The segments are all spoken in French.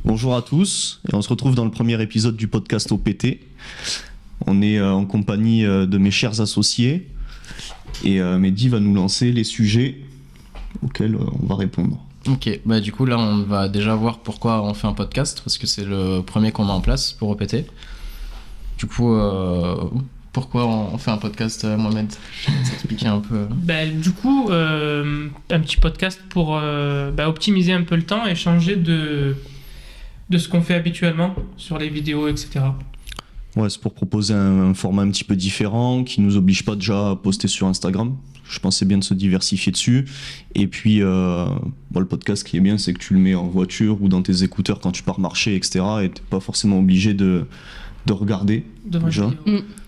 Bonjour à tous, et on se retrouve dans le premier épisode du podcast OPT. On est en compagnie de mes chers associés, et Mehdi va nous lancer les sujets auxquels on va répondre. Ok, bah du coup là on va déjà voir pourquoi on fait un podcast, parce que c'est le premier qu'on met en place pour OPT. Du coup, pourquoi on fait un podcast, Mohamed? Je vais t'expliquer un peu. Du coup, un petit podcast pour optimiser un peu le temps et changer de ce qu'on fait habituellement sur les vidéos, etc. Ouais, c'est pour proposer un format un petit peu différent, qui nous oblige pas déjà à poster sur Instagram. Je pensais bien de se diversifier dessus. Et puis, le podcast, ce qui est bien, c'est que tu le mets en voiture ou dans tes écouteurs quand tu pars marcher, etc. Et t'es pas forcément obligé de regarder déjà.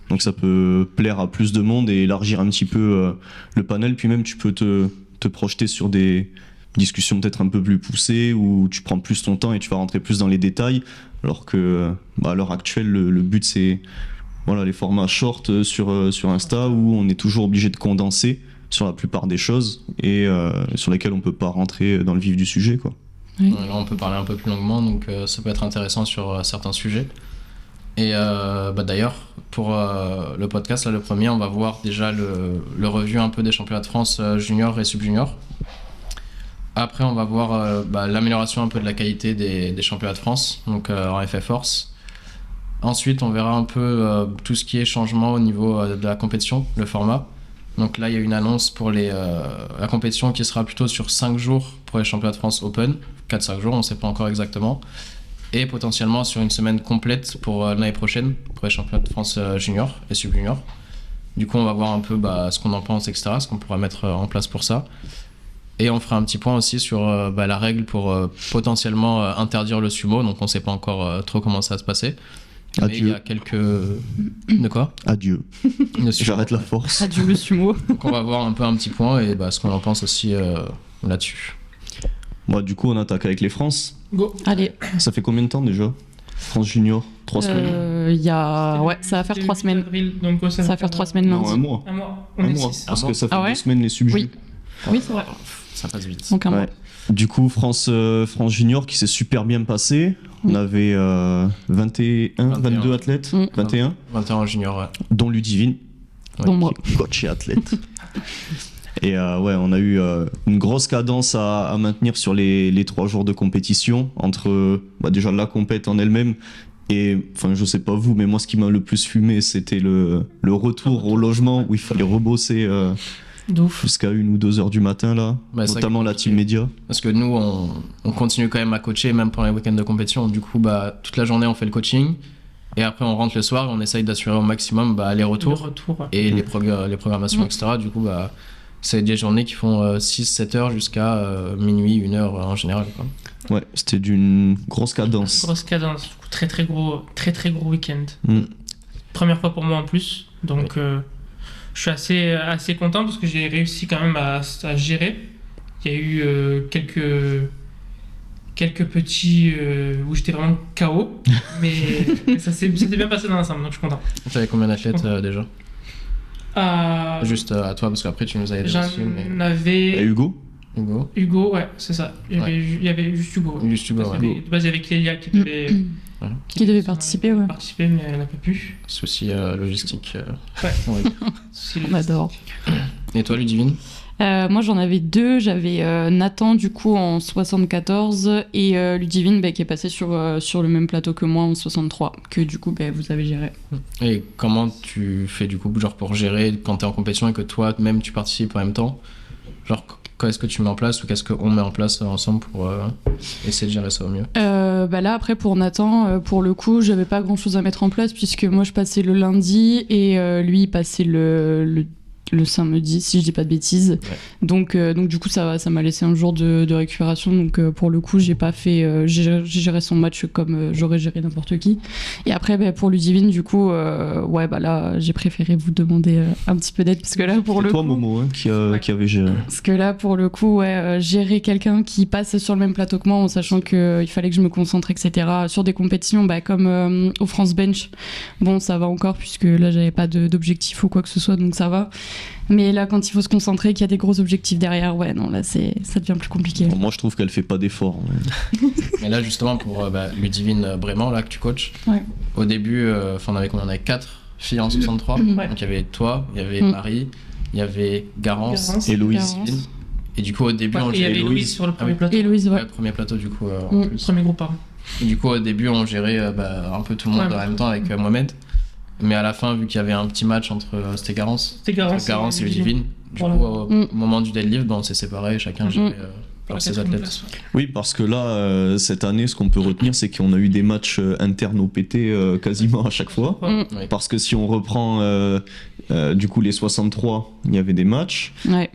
Donc ça peut plaire à plus de monde et élargir un petit peu le panel. Puis même, tu peux te projeter sur des discussions peut-être un peu plus poussées où tu prends plus ton temps et tu vas rentrer plus dans les détails. Alors que à l'heure actuelle, le but, c'est les formats short sur Insta où on est toujours obligé de condenser sur la plupart des choses et sur lesquelles on peut pas rentrer dans le vif du sujet, quoi. Oui. Là, on peut parler un peu plus longuement, donc ça peut être intéressant sur certains sujets. Et d'ailleurs, pour le podcast, là, le premier, on va voir déjà le review un peu des championnats de France junior et sub-junior. Après, on va voir l'amélioration un peu de la qualité des championnats de France, donc en FF Force. Ensuite, on verra un peu tout ce qui est changement au niveau de la compétition, le format. Donc là, il y a une annonce pour la compétition qui sera plutôt sur 5 jours pour les championnats de France Open. 4-5 jours, on ne sait pas encore exactement. Et potentiellement sur une semaine complète pour l'année prochaine, pour les championnats de France junior et sub-junior. Du coup, on va voir un peu ce qu'on en pense, etc., ce qu'on pourra mettre en place pour ça. Et on fera un petit point aussi sur la règle pour potentiellement interdire le sumo. Donc on ne sait pas encore trop comment ça va se passer. Adieu. Mais il y a quelques... De quoi? Adieu. J'arrête la force. Adieu le sumo. Donc on va voir un peu un petit point et ce qu'on en pense aussi là-dessus. Bon, du coup, on attaque avec les France. Go. Allez. Ça fait combien de temps déjà? France Junior? 3 semaines? Ça va faire 3 semaines. Avril, donc ça va faire 3 semaines Non, lundi. un mois. Un mois. On est 6. Parce que ça fait 2 ouais semaines les sub-juniors. Oui, c'est vrai. Ça passe vite. Donc un mois. Du coup, France Junior qui s'est super bien passé. On avait 22 athlètes. 21 en junior, ouais. Dont Ludivine. Dont moi. Coach et athlète. Et on a eu une grosse cadence à maintenir sur les 3 jours de compétition entre déjà la compète en elle-même et je sais pas vous, mais moi ce qui m'a le plus fumé c'était le retour au logement où il fallait rebosser jusqu'à 1 ou 2 heures du matin là, notamment la team média. Parce que nous on continue quand même à coacher même pendant les week-ends de compétition, du coup toute la journée on fait le coaching et après on rentre le soir et on essaye d'assurer au maximum les retours et les programmations, etc. Du coup c'est des journées qui font 6-7 heures jusqu'à minuit, 1 heure en général, quoi. Ouais, c'était d'une grosse cadence. Grosse cadence, du coup, très très gros week-end. Première fois pour moi en plus, donc je suis assez content parce que j'ai réussi quand même à gérer. Il y a eu quelques petits où j'étais vraiment KO, mais ça s'est bien passé dans l'ensemble, donc je suis content. Tu avais combien d'athlètes déjà? Juste à toi, parce qu'après tu nous avais dit aussi. J'en avais. Et Hugo, ouais, c'est ça. Il y avait juste Hugo. Juste Hugo, ouais. De base, il y avait Clélia qui devait participer, ouais. Mais elle n'a pas pu. Souci logistique. Ouais. On adore. Et toi, Ludivine? Moi j'en avais 2, j'avais Nathan du coup en 74 et Ludivine qui est passé sur le même plateau que moi en 63 que du coup vous avez géré. Et comment tu fais du coup genre pour gérer quand t'es en compétition et que toi même tu participes en même temps? Genre qu'est-ce que tu mets en place ou qu'est-ce qu'on met en place ensemble pour essayer de gérer ça au mieux? Là après pour Nathan pour le coup j'avais pas grand chose à mettre en place puisque moi je passais le lundi et lui il passait le samedi, si je dis pas de bêtises. Ouais. Donc du coup ça m'a laissé un jour de récupération, donc pour le coup j'ai pas fait j'ai géré son match comme j'aurais géré n'importe qui. Et après pour Ludivine du coup là j'ai préféré vous demander un petit peu d'aide parce que là pour le toi, coup Momo qui avait géré. Parce que là pour le coup gérer quelqu'un qui passe sur le même plateau que moi en sachant qu'il fallait que je me concentre, etc. sur des compétitions comme au France Bench, bon ça va encore puisque là j'avais pas d'objectif ou quoi que ce soit, donc ça va. Mais là, quand il faut se concentrer, qu'il y a des gros objectifs derrière, ouais, non, là, ça devient plus compliqué. Bon, moi, je trouve qu'elle fait pas d'efforts. Mais là, justement, pour Ludivine Brément, là, que tu coaches, Ouais. au début, on avait 4 filles en 63. Ouais. Donc il y avait toi, il y avait Mm. Marie, il y avait Garance, Garance. Et Louise. Garance. et du coup, au début, Ouais, on et il y gérait avait Louise sur le premier plateau. Et Louise, ouais. le premier plateau, du coup, en Mm. plus. Premier groupe, pardon. Et du coup, au début, on gérait un peu tout le monde Ouais. en même temps avec Mohamed. Mais à la fin, vu qu'il y avait un petit match entre c'était Garance, C'était Garance, et Ludivine, du Voilà. coup, au Mm. moment du deadlift, on s'est séparés, chacun gérait ses athlètes. Oui, parce que là, cette année, ce qu'on peut retenir, c'est qu'on a eu des matchs internes au PT quasiment à chaque fois. Ouais. Ouais. Parce que si on reprend du coup les 63, il y avait des matchs. Ouais.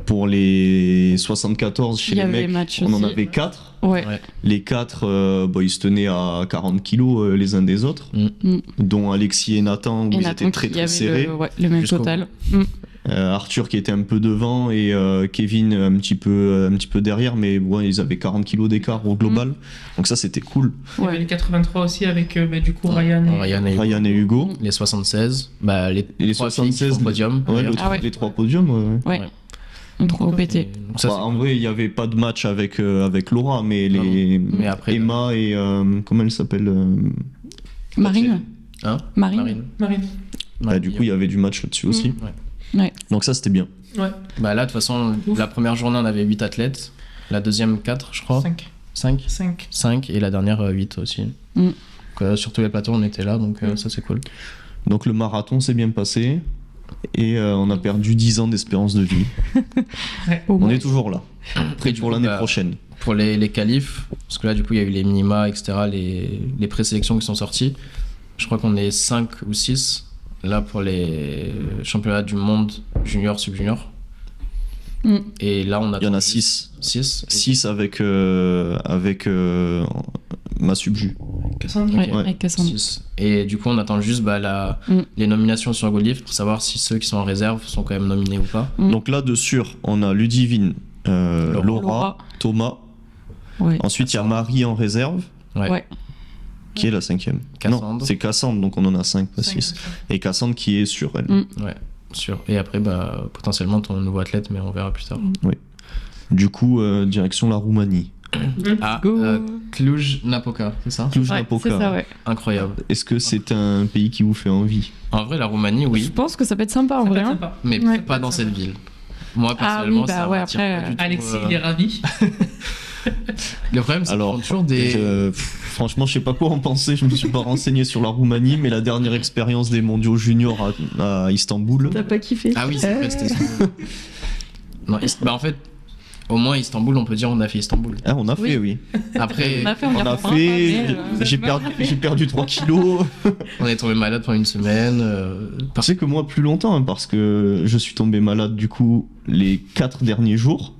Pour les 74, chez Il y les avait mecs, des matchs on en aussi. avait 4. Ouais. Ouais. Les 4, ils se tenaient à 40 kilos les uns des autres, Mm. dont Alexis et Nathan, où Et ils Nathan étaient très qui très avait serrés. le même Jusqu'au total. Arthur qui était un peu devant et Kevin un petit peu derrière, mais ouais, ils avaient 40 kilos d'écart au global. Donc ça, c'était cool. Il y avait les 83 aussi avec du coup Ryan. Ryan et Hugo. Les 76, les Les 3 filles qui 76, font podium. Ouais, d'ailleurs. Ah ouais. les 3 podiums. Ouais. Ouais. Ouais. Un 3 au PT. Et donc ça, Bah, en vrai, il n'y avait pas de match avec Laura, mais les Mais après, Emma et comment elle s'appelle Marine. Hein Marine. Marine. Bah, du coup, il y avait du match là-dessus aussi. Ouais. Ouais. Donc ça, c'était bien. Ouais. Bah là, de toute façon, Ouf. la première journée, on avait 8 athlètes. La deuxième, 4, je crois. 5. 5 5. 5 et la dernière, 8 aussi. Mm. Donc, sur tous les plateaux, on était là, donc ça, c'est cool. Donc le marathon s'est bien passé et on a perdu 10 ans d'espérance de vie. Au On moins. est toujours là. Prêt du pour coup, l'année bah, prochaine. Pour les qualifs, parce que là, du coup, il y a eu les minima, etc., les présélections qui sont sorties. Je crois qu'on est 5 ou 6 là pour les championnats du monde junior, sub-junior. Mm. Et là, on a. Il y en a 6. 6 6 avec ma subju. Cassandre. Ouais, Ok. avec Cassandre. 6. Et du coup, on attend juste les nominations sur GoLift pour savoir si ceux qui sont en réserve sont quand même nominés ou pas. Mm. Donc là, de sûr, on a Ludivine, Laura, Laura. Thomas. Ouais. Ensuite, il y a Marie en réserve, Ouais. qui est la 5e. Cassandre. Non, c'est Cassandre, donc on en a 5, pas 6. Et Cassandre qui est sur elle. Mm. Ouais, sûr. Et après, potentiellement ton nouveau athlète, mais on verra plus tard. Du coup, direction la Roumanie. Ah, Go. Cluj-Napoca, c'est ça? Ouais, Cluj-Napoca. c'est ça, ouais. Incroyable. Est-ce que c'est un pays qui vous fait envie? En vrai, la Roumanie, Je oui, pense que ça peut être sympa en Ça peut vrai. être hein. sympa. mais Ouais. pas dans cette ville. Moi, Ah personnellement, oui, bah ça ouais, m'attire après, pas du tout. Alexis, il est ravi. Le problème, c'est qu'ils Alors, font toujours des... franchement, je sais pas quoi en penser. Je me suis pas renseigné sur la Roumanie, mais la dernière expérience des mondiaux juniors à Istanbul. T'as pas kiffé? Ah oui, c'est vrai, c'était Istanbul. Non, en fait, au moins Istanbul, on peut dire on a fait Istanbul. Ah, on a fait, oui. Après, On a fait, On a fait. mais, J'ai perdu 3 kilos. on est tombé malade pendant une semaine. Tu sais que moi, plus longtemps, hein, parce que je suis tombé malade du coup les 4 derniers jours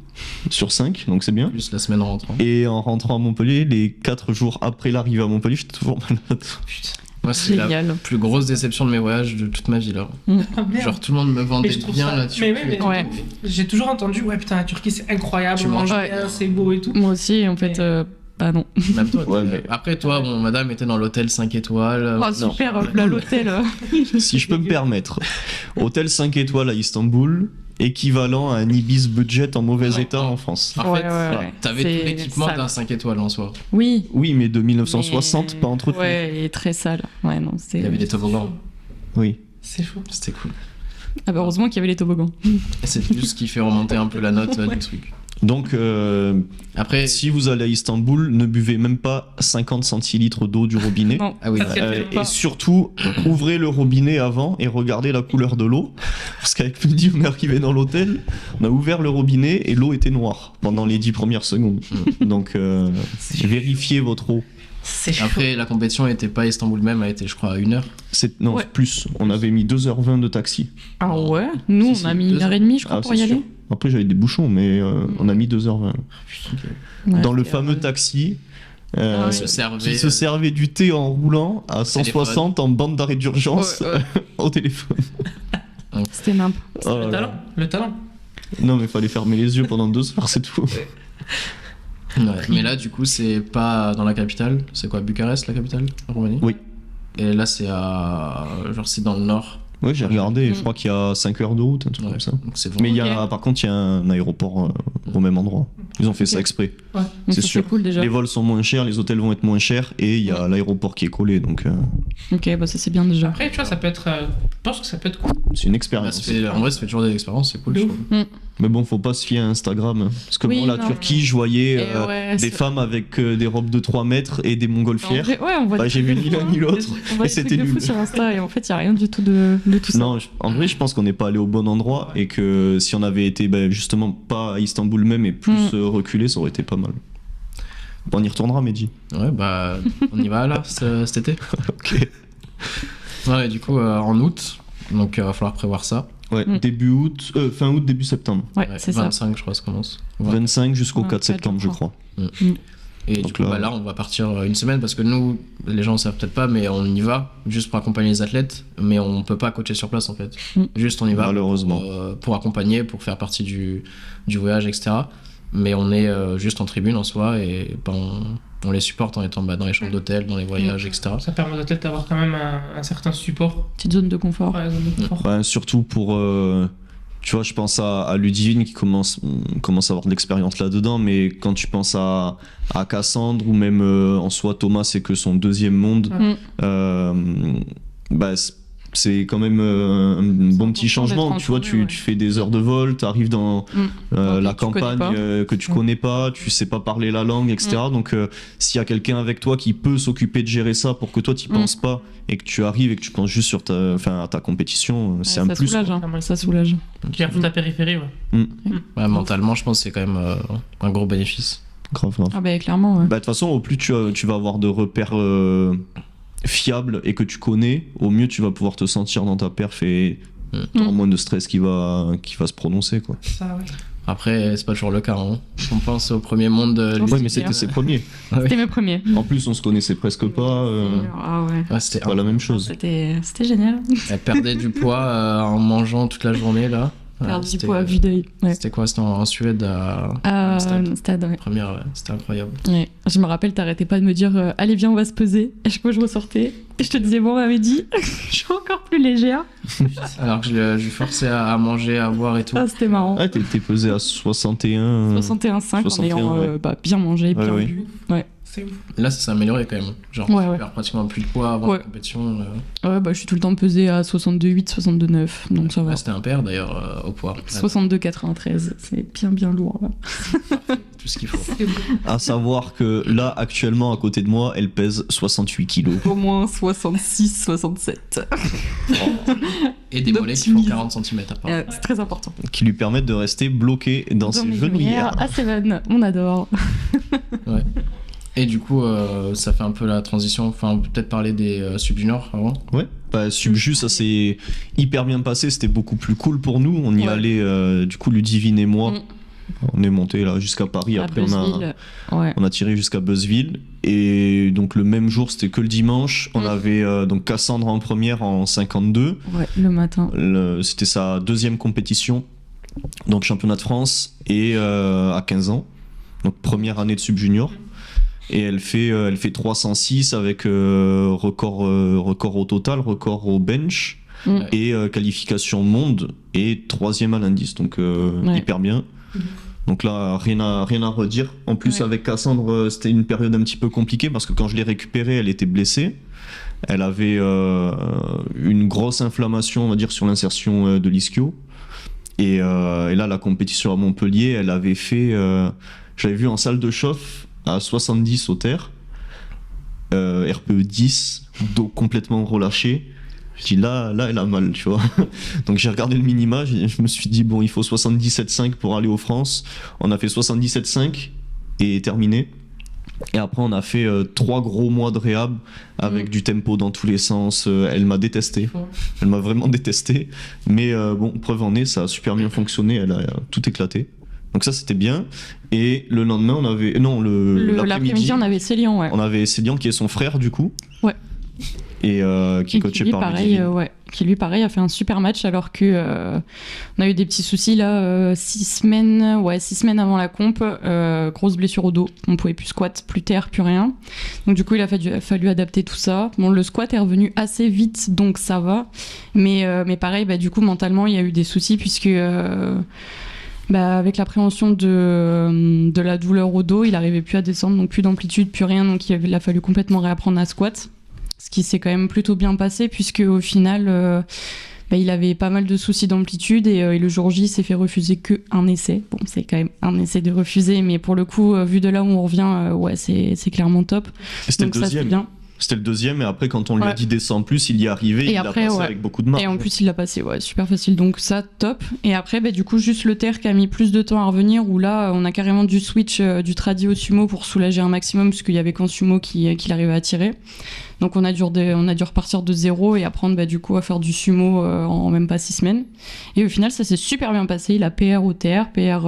sur 5, donc c'est bien. Plus la semaine en rentrant. Et en rentrant à Montpellier, les 4 jours après l'arrivée à Montpellier, j'étais toujours malade. Moi, c'est la Génial. plus grosse déception de mes voyages de toute ma vie là. Ah, merde. Genre tout le monde me Mais vendait je trouve bien ça- là-dessus. mais Ouais. j'ai toujours entendu, ouais putain, la Turquie c'est incroyable, Tu on mange manges. bien, c'est beau et tout. Moi aussi, en fait, bah non. Même toi. Ouais, mais- Après toi, bon, madame était dans l'hôtel 5 étoiles. Oh, super, là, l'hôtel. Si je peux me permettre. Hôtel 5 étoiles à Istanbul, équivalent à un Ibis budget en mauvais Ouais. état en France. En fait, ouais. t'avais C'est tout l'équipement sale. d'un 5 étoiles en soi. Oui. Oui, mais de 1960, mais- pas entretenu. Ouais, et très sale. Ouais, non, c'est. Il y avait des toboggans. Oui. C'est chaud. C'était cool. Ah bah heureusement qu'il y avait les toboggans. Et c'est juste ce qui fait remonter un peu la note du truc. Donc, Après, si vous allez à Istanbul, ne buvez même pas 50 centilitres d'eau du robinet. Non. ah oui, Ça, c'est- ouais. Et surtout, ouvrez le robinet avant et regardez la couleur de l'eau. Parce qu'avec Mehdi, on est arrivé dans l'hôtel, on a ouvert le robinet et l'eau était noire pendant les 10 premières secondes. Donc, vérifiez votre eau. C'est chaud. Après, la compétition n'était pas à Istanbul même, elle était, je crois, à 1 heure. Non, Ouais. plus. On avait mis 2h20 de taxi. Ah ouais. Nous, Si, on a si, mis 1h30, je crois, Ah, pour c'est y sûr. aller. Après, j'avais des bouchons, mais on a mis 2h20. Ouais, Dans le c'était- fameux taxi. Ah ouais. Se servait, Qui se servait du thé en roulant à téléphone. 160 en bande d'arrêt d'urgence Ouais, ouais. au téléphone. C'était nimp. Oh là Le là. talent, le talent. Non, mais fallait fermer les yeux pendant 2 heures, c'est tout. Ouais. Mais là, du coup, c'est pas dans la capitale. C'est quoi, Bucarest, la capitale, en Roumanie? Oui. Et là, c'est à. Genre, c'est dans le nord. Ouais, j'ai regardé, Mm. je crois qu'il y a 5 heures de route, un truc Ouais. comme ça. Donc, c'est vraiment... Mais par contre, il y a un aéroport au même endroit. Ils ont fait ça Ok. exprès. Ouais. Donc C'est ça, sûr. c'est cool déjà. Les vols sont moins chers, les hôtels vont être moins chers, et il y a l'aéroport qui est collé, donc Ok, bah ça c'est bien déjà. Après, tu vois, ça peut être. Je pense que ça peut être cool. c'est une Bah, expérience. en vrai, ça fait toujours des expériences, c'est cool, De je ouf. trouve. Mais bon, faut pas se fier à Instagram. Parce que Oui, moi, la non, Turquie, je voyais Et ouais, des c'est- femmes avec des robes de 3 mètres et des En montgolfières. vrai, ouais, on voit Bah, des j'ai trucs vu de ni fou, l'un hein. ni l'autre, On voit et des c'était trucs de fou nul. sur Insta et en fait, il n'y a rien du tout de tout ça. Non, en vrai, je pense qu'on n'est pas allé au bon endroit et que si on avait été justement pas à Istanbul même et plus reculé, ça aurait été pas mal. Bon, on y retournera, Mehdi. Ouais, bah, on y va là, cet été. Ok. Ouais, et du coup, en août, donc il va falloir prévoir ça. Ouais, début août, fin août, début septembre. Ouais, Ouais, c'est ça. 25, je crois, ça commence. Ouais. 25 jusqu'au 24, 4 septembre, je je crois. Et Donc du coup, là- bah, là, on va partir une semaine parce que nous, les gens ne savent peut-être pas, mais on y va juste pour accompagner les athlètes, mais on peut pas coacher sur place en fait. Mm. Juste on y va Malheureusement. pour accompagner, pour faire partie du voyage, etc. Mais on est juste en tribune en soi et bah, on les supporte en étant dans les chambres d'hôtel, dans les voyages, etc. Ça permet aux athlètes d'avoir quand même un certain support. Petite zone de confort. Ouais, zone de confort. Ouais, surtout pour. Tu vois, je pense à Ludivine qui commence à avoir de l'expérience là-dedans, mais quand tu penses à Cassandre ou même en soi Thomas, c'est que son deuxième monde, Ouais. bah, c'est quand même un bon petit important changement. d'être Tu vois, entouré, ouais. tu fais des heures de vol, tu arrives dans Dans la que tu connais campagne pas. que tu connais pas, tu sais pas parler la langue, etc. Donc, s'il y a quelqu'un avec toi qui peut s'occuper de gérer ça pour que toi tu penses pas et que tu arrives et que tu penses juste sur à ta compétition, c'est un ça plus. soulage, quoi. hein. Ça soulage. Tu gères toute ta périphérie, ouais. Ouais, mentalement, je pense que c'est quand même un gros bénéfice. Grave, grave. Ah bah clairement, ouais. Bah, de toute façon, au plus tu vas avoir de repères fiables et que tu connais, au mieux tu vas pouvoir te sentir dans ta perf et t'auras moins de stress qui va se prononcer, quoi. Ça, ouais. Après, c'est pas toujours le cas. Hein. On pense au premier monde de Oui, Ouais, Lucie. mais c'était ses premiers. C'était mes premiers. En plus, on se connaissait presque pas. Ah ouais. Ouais, c'était Pas la même chose. C'était génial. Elle perdait du poids en mangeant toute la journée là. Perdre du C'était- poids à vue d'œil. Ouais. C'était quoi? C'était en Suède à Stade. Stade, ouais. Première, ouais, c'était incroyable. Ouais. Je me rappelle, t'arrêtais pas de me dire allez, viens, on va se peser. Et chaque fois, je ressortais. Et je te disais bon, Mehdi, je suis encore plus légère. Alors que je lui forçais à manger, à boire et tout. Ah, c'était marrant. Ah, t'es pesé à 61. 61,5 en 61, ayant ouais. bien mangé, bien Ouais, bu. Ouais. C'est ouf. Là, ça s'est amélioré quand même. Genre, Ouais, tu ouais. perds pratiquement plus de poids avant Ouais. la compétition. Ouais, bah, je suis tout le temps pesée à 62,8, 62,9. Donc ça va. Là, c'était un père d'ailleurs au poids. Là, 62,93. C'est bien lourd. Là. tout ce qu'il faut. C'est ouf. À savoir que là, actuellement, à côté de moi, elle pèse 68 kilos. Au moins 66, 67. Et des mollets qui font D'optimise. 40 cm à part. C'est très important. Qui lui permettent de rester bloqué dans ses mes genouillères. Ah, Seven, on adore. Et du coup, ça fait un peu la transition. Enfin, peut-être parler des sub-juniors avant. Ouais, bah, Subju, ça s'est hyper bien passé, c'était beaucoup plus cool pour nous. On y Ouais. allait, du coup, Ludivine et moi, Mm. on est monté là jusqu'à Paris. À Après, Buzzville. Ouais. on a tiré jusqu'à Buzzville. Et donc, le même jour, c'était que le dimanche. On Mm. avait donc Cassandre en première en 52. Ouais, le matin. C'était sa deuxième compétition, donc championnat de France, et à 15 ans, donc première année de sub-junior. Et elle fait 306 avec record au total, record au bench Mm. et qualification monde et troisième à l'indice, donc Ouais. hyper bien. Donc là, rien à redire. En plus, Ouais. avec Cassandre, c'était une période un petit peu compliquée parce que quand je l'ai récupérée, elle était blessée. Elle avait une grosse inflammation, on va dire, sur l'insertion de l'ischio. Et là, la compétition à Montpellier, elle avait fait... j'avais vu en salle de chauffe à 70 au terre, RPE 10, dos complètement relâché. Je dis là, elle a mal, tu vois. Donc j'ai regardé le minima, je me suis dit, bon, il faut 77,5 pour aller aux France. On a fait 77,5 et terminé. Et après, on a fait 3 gros mois de réhab avec du tempo dans tous les sens. Elle m'a détesté. Faut- Elle m'a vraiment détesté. Mais bon, preuve en est, ça a super bien fonctionné. Elle a tout éclaté. Donc ça, c'était bien. Et le lendemain, on avait... Non, L'après-midi, on avait Célian, ouais. on avait Célian qui est son frère, du coup. Ouais. Et qui est Et coaché lui, par pareil, Ludivine. ouais, qui lui pareil a fait un super match alors que on a eu des petits soucis là 6 semaines avant la comp, grosse blessure au dos, on pouvait plus squat, plus terre, plus rien. Donc du coup il a fallu adapter tout ça. Bon, le squat est revenu assez vite donc ça va, mais pareil du coup mentalement il y a eu des soucis puisque avec l'appréhension de la douleur au dos, il n'arrivait plus à descendre, donc plus d'amplitude, plus rien, donc il a fallu complètement réapprendre à squat. Ce qui s'est quand même plutôt bien passé, puisque au final, il avait pas mal de soucis d'amplitude et le jour J, il s'est fait refuser qu'un essai. Bon, c'est quand même un essai de refuser, mais pour le coup, vu de là où on revient, c'est clairement top. C'était donc le deuxième. Ça, c'est bien. C'était le deuxième, et après, quand on lui a dit descend en plus, il y est arrivé, il l'a passé avec beaucoup de marge. Et en plus, il l'a passé, super facile. Donc ça, top. Et après, du coup, juste le terre qui a mis plus de temps à revenir, où là, on a carrément dû switch du tradi au sumo pour soulager un maximum, parce qu'il y avait qu'en sumo qu'il arrivait à tirer. Donc on a dû repartir de zéro et apprendre du coup à faire du sumo en même pas 6 semaines. Et au final, ça s'est super bien passé. Il a PR au TR, PR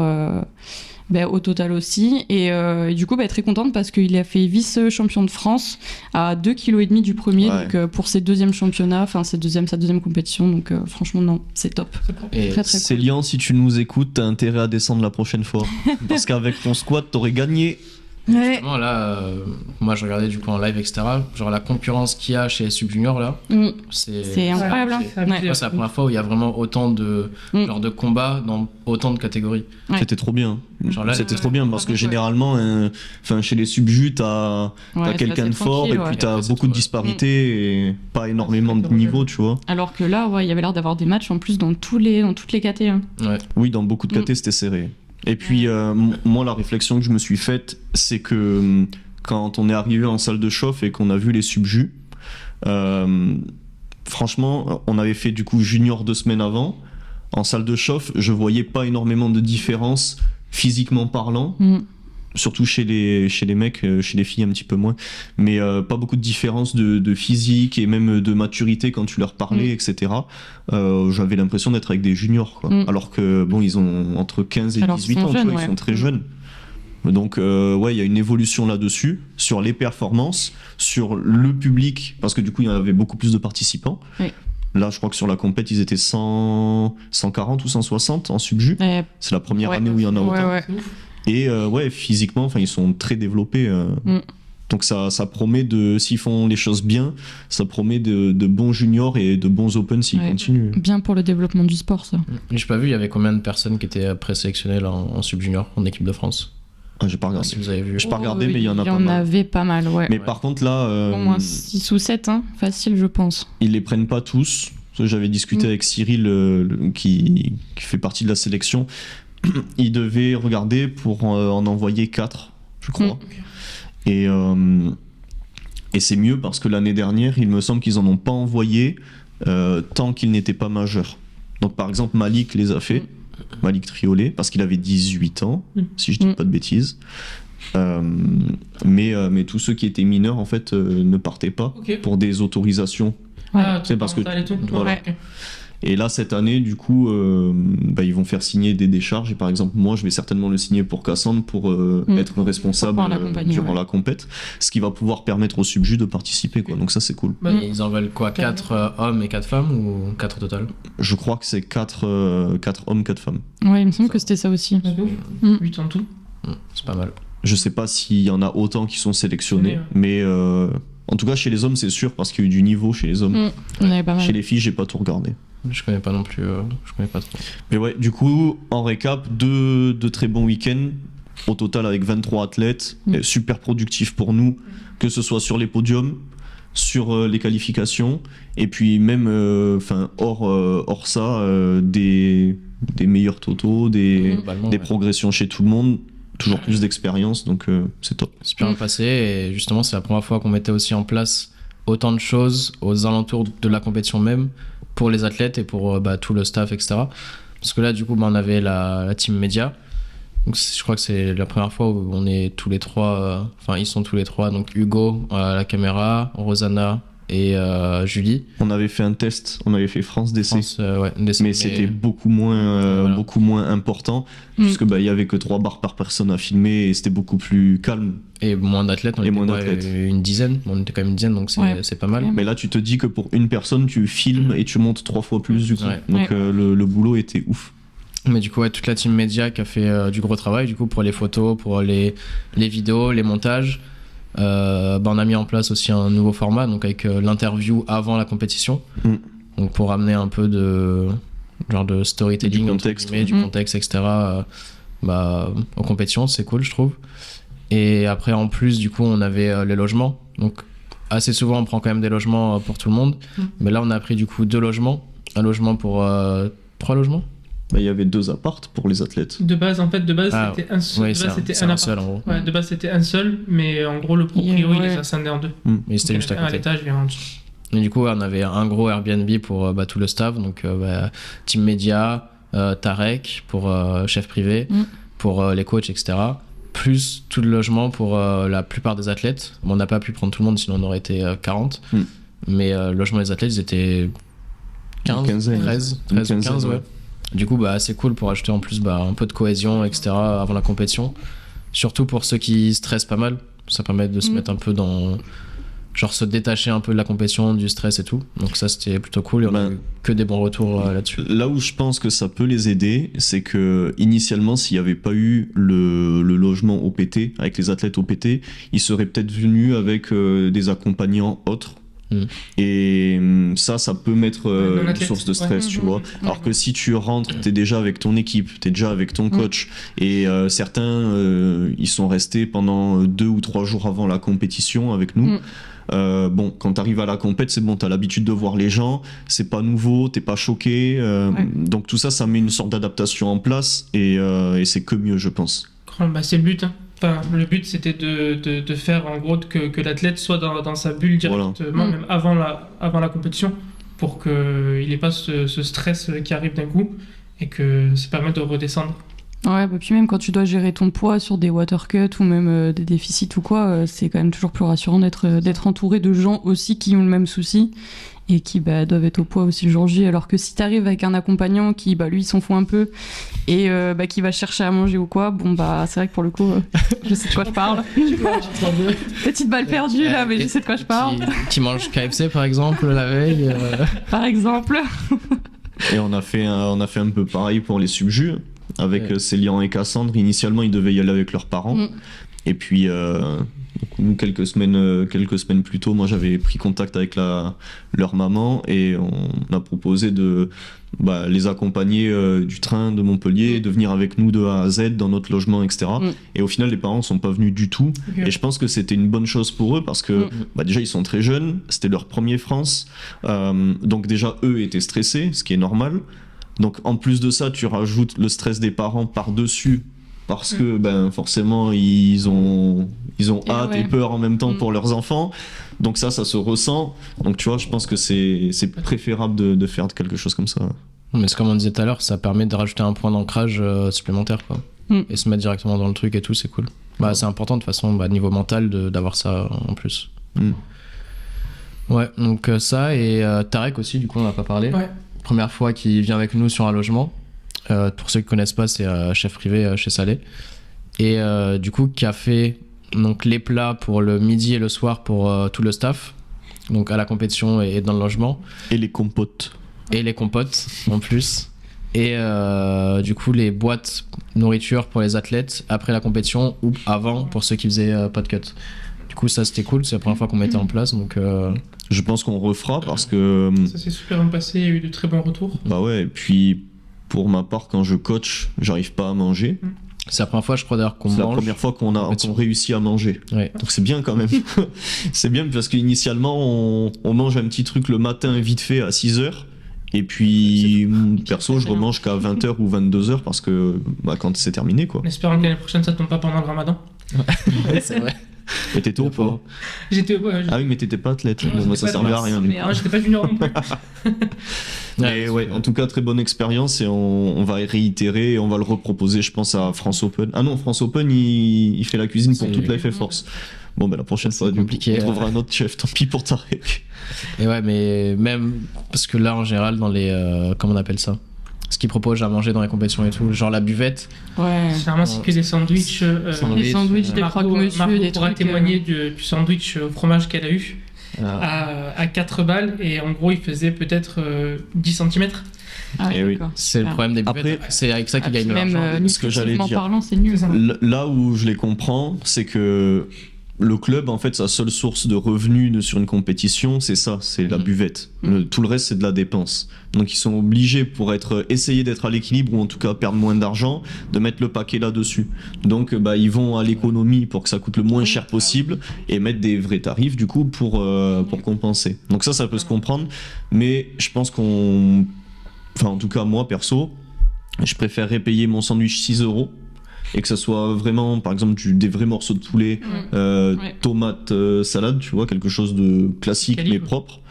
au total aussi. Et du coup, très contente parce qu'il a fait vice-champion de France à 2,5 kg du premier, donc pour ses deuxièmes championnats, enfin sa deuxième compétition. Donc franchement, non, c'est top. Et très, très Célian, si tu nous écoutes, t'as intérêt à descendre la prochaine fois. Parce qu'avec ton squat, t'aurais gagné. Justement, là, moi je regardais du coup en live, etc. Genre la concurrence qu'il y a chez Sub Junior là, c'est incroyable. C'est la première fois où il y a vraiment autant de genre de combats dans autant de catégories. C'était trop bien. Genre là, c'était trop bien parce que généralement, chez les subjus, t'as quelqu'un de fort et puis t'as beaucoup de disparités et pas énormément de niveau, tu vois. Alors que là, il y avait l'air d'avoir des matchs en plus dans toutes les catés. Oui, dans beaucoup de catés, c'était serré. Et puis, moi, la réflexion que je me suis faite, c'est que quand on est arrivé en salle de chauffe et qu'on a vu les subjus, franchement, on avait fait du coup junior 2 semaines avant. En salle de chauffe, je voyais pas énormément de différence physiquement parlant. Surtout chez les mecs, chez les filles un petit peu moins, mais pas beaucoup de différence de physique et même de maturité quand tu leur parlais, etc. J'avais l'impression d'être avec des juniors, quoi. Alors que bon, ils ont entre 15 et 18 ans, ils sont très jeunes. Donc il y a une évolution là-dessus, sur les performances, sur le public, parce que du coup il y avait beaucoup plus de participants. Là, je crois que sur la compète, ils étaient 140 ou 160 en subjus. C'est la première année où il y en a autant. Et physiquement, ils sont très développés. Donc ça promet s'ils font les choses bien, ça promet de bons juniors et de bons open s'ils continuent. Bien pour le développement du sport, ça. J'ai pas vu, il y avait combien de personnes qui étaient présélectionnées là, en sub-junior, en équipe de France? J'ai pas regardé. Si vous avez vu. J'ai pas regardé, mais il y en a pas mal. Il y en avait pas mal, ouais. Mais par contre, là... Au moins 6 ou 7, facile, je pense. Ils les prennent pas tous. J'avais discuté avec Cyril, qui fait partie de la sélection. Il devait regarder pour en envoyer 4, je crois. Et c'est mieux parce que l'année dernière, il me semble qu'ils en ont pas envoyé tant qu'ils n'étaient pas majeurs. Donc par exemple, Malik les a fait, Malik Triolet, parce qu'il avait 18 ans, si je dis pas de bêtises. Mais tous ceux qui étaient mineurs, en fait, ne partaient pas pour des autorisations. C'est parce que... Voilà. Et là, cette année, du coup, ils vont faire signer des décharges. Et par exemple, moi, je vais certainement le signer pour Cassandre pour être responsable durant la compète. Ce qui va pouvoir permettre aux subjus de participer, quoi. Donc ça, c'est cool. Ils en veulent quoi, 4 hommes et 4 femmes ou 4 au total? Je crois que c'est 4 hommes, 4 femmes. Ouais, il me semble que c'était ça aussi. 8 en tout. C'est pas mal. Je sais pas s'il y en a autant qui sont sélectionnés, mais en tout cas, chez les hommes, c'est sûr, parce qu'il y a eu du niveau chez les hommes. On avait pas mal. Chez les filles, j'ai pas tout regardé. Je connais pas non plus, je connais pas trop. Mais ouais, du coup, en récap, deux très bons week-ends, au total avec 23 athlètes, super productifs pour nous, que ce soit sur les podiums, sur les qualifications, et puis même hors ça, des meilleurs totaux, des progressions chez tout le monde, toujours plus d'expérience, donc c'est top. Super bien passé, et justement c'est la première fois qu'on mettait aussi en place autant de choses aux alentours de la compétition même, pour les athlètes et pour tout le staff, etc. Parce que là, du coup, on avait la team média. Donc, je crois que c'est la première fois où on est tous les trois, ils sont tous les trois, donc Hugo à la caméra, Rosanna et Julie. On avait fait un test, on avait fait DC. France, DC, mais c'était beaucoup moins important, puisque il y avait que 3 bars par personne à filmer et c'était beaucoup plus calme. Et moins d'athlètes, on était une dizaine, on était quand même une dizaine, donc c'est pas mal. Mais là tu te dis que pour une personne tu filmes et tu montes 3 fois plus du coup. Donc le boulot était ouf. Mais du coup toute la team média qui a fait du gros travail du coup pour les photos, pour les vidéos, les montages. On a mis en place aussi un nouveau format, donc avec l'interview avant la compétition, donc pour amener un peu de storytelling, du contexte, etc. Aux compétitions, c'est cool je trouve. Et après en plus du coup on avait les logements, donc assez souvent on prend quand même des logements pour tout le monde, mais là on a pris du coup 2 logements, un logement pour 3 logements. Il y avait 2 appartes pour les athlètes. De base, c'était un seul. Oui, c'était un seul en gros. Ouais, de base, c'était un seul, mais en gros, le proprio, il les a scindés en 2. Mais c'était juste à côté. Un à l'étage et un en dessous. Et du coup, on avait un gros Airbnb pour tout le staff, donc team média, Tarek pour chef privé, pour les coachs, etc. Plus tout le logement pour la plupart des athlètes. On n'a pas pu prendre tout le monde, sinon on aurait été 40. Mais le logement des athlètes, ils étaient 13 ou 15, ouais. Du coup, c'est cool pour ajouter en plus un peu de cohésion, etc. avant la compétition. Surtout pour ceux qui stressent pas mal. Ça permet de se mettre un peu dans... se détacher un peu de la compétition, du stress et tout. Donc ça, c'était plutôt cool et on a eu que des bons retours là-dessus. Là où je pense que ça peut les aider, c'est que initialement, s'il n'y avait pas eu le logement OPT, avec les athlètes OPT, ils seraient peut-être venus avec des accompagnants autres. Et ça peut mettre une source de stress, tu vois. Alors que si tu rentres, t'es déjà avec ton équipe, t'es déjà avec ton coach, et certains ils sont restés pendant 2 ou 3 jours avant la compétition avec nous. Quand t'arrives à la compète, c'est bon, t'as l'habitude de voir les gens, c'est pas nouveau, t'es pas choqué, donc tout ça met une sorte d'adaptation en place, et c'est que mieux, je pense. C'est le but, hein. Enfin, le but c'était de faire en gros que l'athlète soit dans sa bulle directement, même avant la compétition, pour qu'il n'ait pas ce stress qui arrive d'un coup et que ça permet de redescendre. Ouais, puis même quand tu dois gérer ton poids sur des water cuts ou même des déficits ou quoi, c'est quand même toujours plus rassurant d'être entouré de gens aussi qui ont le même souci et qui doivent être au poids aussi le jour J, alors que si t'arrives avec un accompagnant qui lui s'en fout un peu et qui va chercher à manger ou quoi, c'est vrai que pour le coup je sais de quoi je parle. Petite balle perdue là, mais je sais de quoi je parle. Qui mange KFC par exemple la veille par exemple. Et on a fait un peu pareil pour les subjus avec Célian et Cassandre. Initialement ils devaient y aller avec leurs parents, et puis nous, quelques semaines plus tôt, moi j'avais pris contact avec leur maman et on a proposé de les accompagner du train de Montpellier, de venir avec nous de A à Z dans notre logement, etc. Et au final les parents sont pas venus du tout, et je pense que c'était une bonne chose pour eux parce que déjà ils sont très jeunes, c'était leur premier France, donc déjà eux étaient stressés, ce qui est normal. Donc en plus de ça tu rajoutes le stress des parents par-dessus, parce que forcément ils ont hâte et peur en même temps pour leurs enfants, donc ça se ressent. Donc tu vois, je pense que c'est préférable de faire quelque chose comme ça. Mais c'est comme on disait tout à l'heure, ça permet de rajouter un point d'ancrage supplémentaire quoi. Et se mettre directement dans le truc et tout, c'est cool. C'est important de toute façon niveau mental d'avoir ça en plus. Ouais, donc ça, et Tarek aussi, du coup on n'a pas parlé. Première fois qu'il vient avec nous sur un logement. Pour ceux qui connaissent pas, c'est chef privé chez Salé, et du coup qui a fait donc les plats pour le midi et le soir pour tout le staff, donc à la compétition et dans le logement, et les compotes en plus, et du coup les boîtes nourriture pour les athlètes après la compétition ou avant pour ceux qui faisaient pas de cut. Du coup ça c'était cool, c'est la première fois qu'on mettait en place, donc je pense qu'on refera parce que ça s'est super bien passé, il y a eu de très bons retours. Et puis pour ma part, quand je coach, j'arrive pas à manger. C'est la première fois, je crois d'ailleurs, qu'on mange. C'est la première fois qu'on réussit à manger. Donc c'est bien quand même. C'est bien parce qu'initialement, on mange un petit truc le matin vite fait à 6h. Et puis, perso, je remange qu'à 20h ou 22h parce que quand c'est terminé, quoi. En espérant que l'année prochaine, ça tombe pas pendant le ramadan. C'est vrai. Mais t'étais au pas. Ah oui, mais t'étais pas athlète. Ça servait à rien. J'étais pas junior non plus. Mais en tout cas, très bonne expérience, et on va réitérer et on va le reproposer, je pense, à France Open. Ah non, France Open, il fait la cuisine pour toute la FF Force. Bon, ben la prochaine C'est fois, du coup, compliqué, on trouvera un autre chef, tant pis pour Tarek. Et ouais, mais même parce que là en général dans les comment on appelle ça, ce qu'ils proposent à manger dans les compétitions et tout, genre la buvette. Ouais. Généralement, c'est que des sandwichs. Des sandwichs, des croque-monsieur, Margot des pourra trucs. témoigner du sandwich au fromage qu'elle a eu à 4 balles. Et en gros, il faisait peut-être 10 cm. Ah, Eh oui. d'accord. C'est le Ah. problème des buvettes. Après- C'est avec ça qu'ils gagnent de Même l'argent. ce que j'allais nutritivement dire. parlant, c'est nul. C'est ça. Là où je les comprends, c'est que le club, en fait, sa seule source de revenus sur une compétition, c'est ça, c'est la buvette. Tout le reste, c'est de la dépense. Donc ils sont obligés, pour essayer d'être à l'équilibre, ou en tout cas perdre moins d'argent, de mettre le paquet là-dessus. Donc ils vont à l'économie pour que ça coûte le moins cher possible, et mettre des vrais tarifs, du coup, pour compenser. Donc ça peut se comprendre, mais je pense qu'on... Enfin, en tout cas, moi, perso, je préférerais payer mon sandwich 6 € et que ça soit vraiment, par exemple, des vrais morceaux de poulet, Ouais. tomates, salade, tu vois, quelque chose de classique Quali, mais ouais. propre,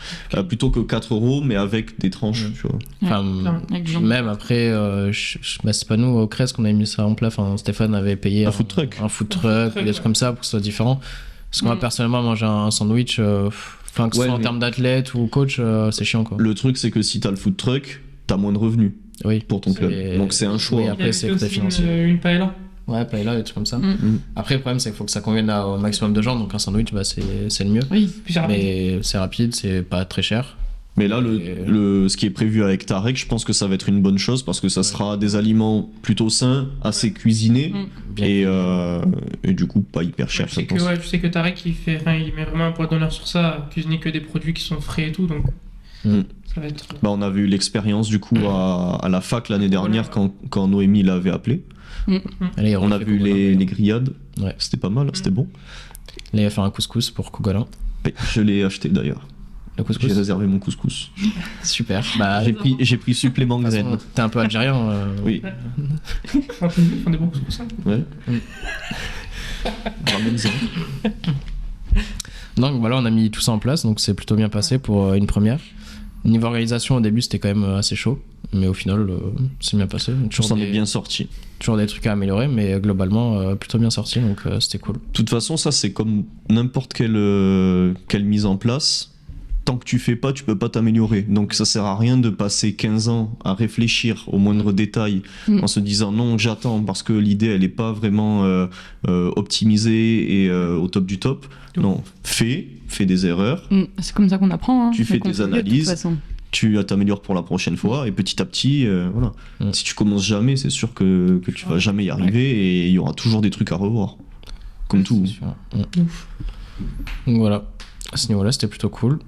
plutôt que 4 € mais avec des tranches, tu vois. Enfin, Avec Jean. même après, bah, c'est pas nous au CRES qu'on avait mis ça en place. Enfin, Stéphane avait payé Un food truck. un food truck, ou des trucs comme ça pour que ce soit différent. Parce que moi, personnellement, manger un sandwich, enfin, que ce Ouais, soit en mais- termes d'athlète ou coach, c'est chiant quoi. Le truc, c'est que si t'as le food truck, t'as moins de revenus Oui. pour ton club. C'est- Donc c'est un choix. Oui, Il y après, avait c'est fait côté aussi financier. une paella. Ouais, paella, des trucs comme ça. Mm. Après, le problème, c'est qu'il faut que ça convienne au maximum de gens. Donc, un sandwich, bah, c'est le mieux. Oui. Puis j'ai rapide. Mais c'est rapide, c'est pas très cher. Mais là, ce qui est prévu avec Tarek, je pense que ça va être une bonne chose parce que ça sera des aliments plutôt sains, assez cuisinés Bien. et du coup pas hyper cher, Je sais je que, pense. je sais que Tarek, il met vraiment un point d'honneur sur ça, à cuisiner que des produits qui sont frais et tout, donc Mm. ça va être... Bah, on avait eu l'expérience du coup à la fac l'année dernière quand Noémie l'avait appelé. Allez, On a vu les grillades. Ouais. C'était pas mal, c'était bon. Allez, faire un couscous pour Kogolin. Ouais, je l'ai acheté d'ailleurs. Le J'ai couscous. réservé mon couscous. Super. Bah, J'ai pris supplément de toute graines. façon, t'es un peu algérien. Oui. Ils font des bons couscous, ça. Ouais. Donc voilà, on a mis tout ça en place, donc c'est plutôt bien passé pour une première. Niveau organisation, au début, c'était quand même assez chaud, mais au final, c'est bien passé. On Toujours s'en des, est bien sorti. toujours des trucs à améliorer, mais globalement, plutôt bien sorti, donc c'était cool. De toute façon, ça c'est comme n'importe quelle mise en place. Tant que tu fais pas, tu peux pas t'améliorer. Donc ça sert à rien de passer 15 ans à réfléchir au moindre détail en se disant non, j'attends parce que l'idée elle est pas vraiment optimisée et au top du top. Non, fais des erreurs, C'est comme ça qu'on apprend. Hein. Tu fais Donc, on tes fait mieux, de toute analyses. façon. tu t'améliores pour la prochaine fois et petit à petit, voilà. Si tu commences jamais, c'est sûr que tu vas jamais y arriver et il y aura toujours des trucs à revoir. Comme tout. C'est sûr. Donc voilà, à ce niveau-là, c'était plutôt cool.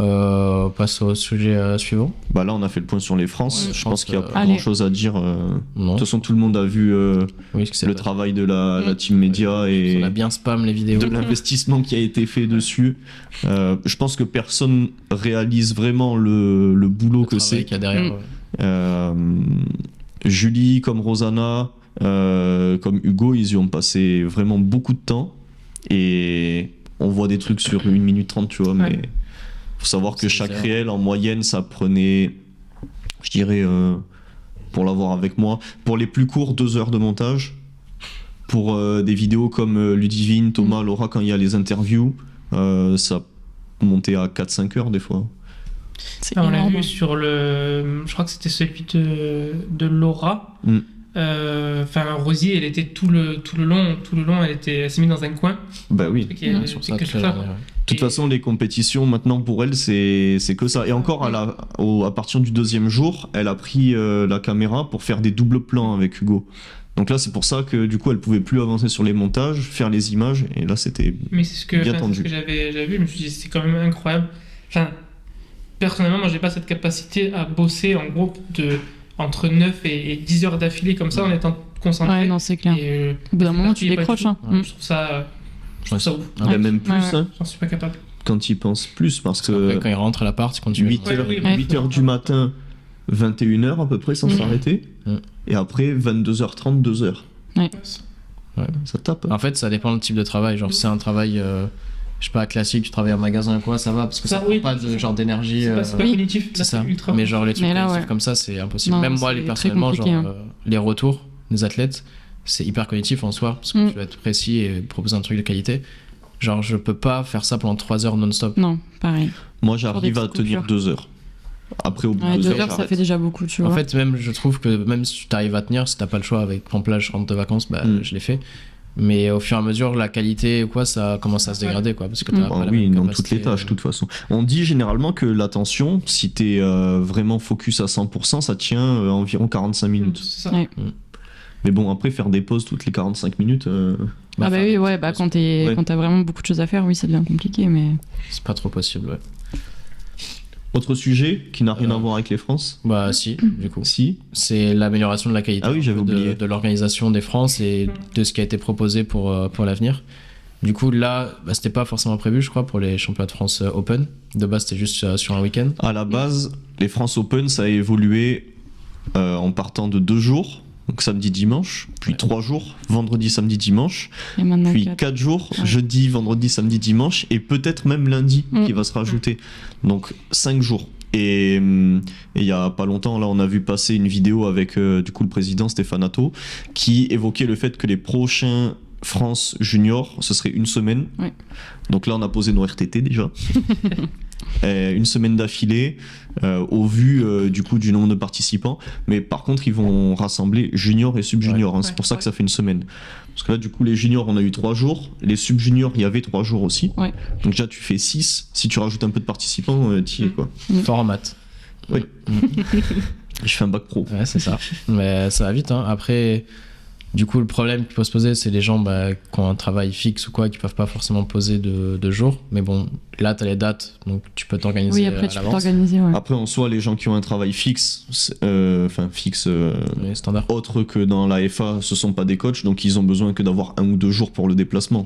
On passe au sujet suivant. Bah là, on a fait le point sur les France. Ouais, je pense qu'il n'y a pas Allez. grand chose à dire. De Non. toute façon, tout le monde a vu Oui, parce que c'est le pas- travail de la team média et On a bien spam les vidéos. de l'investissement qui a été fait dessus. Je pense que personne réalise vraiment le boulot Le que travail c'est. qu'il y a derrière. Julie, comme Rosanna, comme Hugo, ils y ont passé vraiment beaucoup de temps. Et on voit des trucs sur 1 minute 30, tu vois, mais Ouais. faut savoir que C'est chaque bizarre. réel, en moyenne, ça prenait, je dirais, pour l'avoir avec moi, pour les plus courts, 2 heures de montage. Pour des vidéos comme Ludivine, Thomas, Laura, quand il y a les interviews, ça montait à 4-5 heures des fois. C'est On l'a énorme. vu sur le. Je crois que c'était celui de Laura. Enfin, Rosie, elle était tout le long, elle s'est mise dans un coin. Bah oui. Et elle Sur fait ça, que toute la ça. journée, ouais. De toute façon, les compétitions, maintenant, pour elle, c'est que ça. Et encore, à partir du 2e jour, elle a pris la caméra pour faire des doubles plans avec Hugo. Donc là, c'est pour ça que du coup, elle pouvait plus avancer sur les montages, faire les images. Et là, c'était... Mais c'est ce que, Bien enfin, c'est ce tendu. que j'avais vu, je me suis dit, c'est quand même incroyable. Enfin, personnellement, moi, j'ai pas cette capacité à bosser en groupe entre 9 et 10 heures d'affilée comme ça en étant concentré. Ouais, non, c'est clair. Et, Au bout d'un moment, tu tu décroches. Hein. Je trouve ça, ouf. Ah, Ben, même plus, Ouais, ouais. hein, J'en suis pas capable. quand il pense plus, parce Après, que quand il rentre à l'appart, il continue. 8 heures, Ouais, oui, 8 heures du matin, 21h à peu près, sans s'arrêter. Et après, 22h30, 2h. Ça tape. En fait, ça dépend du type de travail. Genre, si c'est un travail, je sais pas, classique, tu travailles en magasin ou quoi, ça va, parce que ça Ça, prend oui. pas de genre d'énergie. C'est pas Oui. cognitif, C'est là, ça. ultra. Mais genre, les trucs Mais là, cognitifs ouais. comme ça, c'est impossible. Non, Même moi, c'est les très personnellement, genre, compliqué, les retours des athlètes, c'est hyper cognitif en soi, parce que tu dois être précis et proposer un truc de qualité. Genre, je peux pas faire ça pendant 3 heures non-stop. Non, pareil. Moi, Pour j'arrive des à petites tenir coupures. 2 heures. Après, au bout Ouais, de 2 2 heures, heures, ça j'arrête. fait déjà beaucoup, tu En vois. fait, même, je trouve que même si tu arrives à tenir, si t'as pas le choix avec, par exemple, là, je rentre de vacances, bah, je l'ai fait. Mais au fur et à mesure, la qualité ou quoi, ça commence à se dégrader, quoi. Parce que t'as Ah pas la oui, même dans capacité. toutes les tâches, de toute façon. On dit généralement que l'attention, si t'es vraiment focus à 100%, ça tient environ 45 minutes. C'est ça. Ouais. Mais bon, après, faire des pauses toutes les 45 minutes, Ah bah oui, ouais, bah quand Ouais. t'as vraiment beaucoup de choses à faire, oui, ça devient compliqué, mais... C'est pas trop possible, ouais. Autre sujet qui n'a rien à voir avec les France. Bah, si, du coup. Si. C'est l'amélioration de la qualité Ah oui, j'avais oublié. de l'organisation des France et de ce qui a été proposé pour l'avenir. Du coup, là, bah, c'était pas forcément prévu, je crois, pour les championnats de France Open. De base, c'était juste sur un week-end. À la base, les France Open, ça a évolué en partant de 2 jours, donc samedi, dimanche, puis 3 jours, vendredi, samedi, dimanche, Et maintenant, puis 4. 4 jours, Ouais. jeudi, vendredi, samedi, dimanche, et peut-être même lundi qui va se rajouter. Donc 5 jours. Et il y a pas longtemps, là, on a vu passer une vidéo avec du coup le président Stéphane Atto qui évoquait le fait que les prochains France Junior, ce serait une semaine. Ouais. Donc là, on a posé nos RTT déjà. Une semaine d'affilée, au vu du coup du nombre de participants. Mais par contre, ils vont rassembler junior et sub-junior. C'est pour ça que ça fait une semaine. Parce que là, du coup, les juniors, on a eu 3 jours. Les sub-juniors, il y avait 3 jours aussi. Ouais. Donc déjà, tu fais 6. Si tu rajoutes un peu de participants, t'y es quoi. Fort en maths. Oui. Je fais un bac pro. Ouais, c'est ça. Mais ça va vite, hein. Après, du coup, le problème qui peut se poser, c'est les gens qui ont un travail fixe ou quoi, qui peuvent pas forcément poser de jours. Mais bon, là, t'as les dates, donc tu peux t'organiser Oui, après, à tu peux l'avance. t'organiser, ouais. Après, en soi, les gens qui ont un travail fixe, fixe Les standards. autre que dans la FA, ce sont pas des coachs, donc ils ont besoin que d'avoir 1 ou 2 jours pour le déplacement.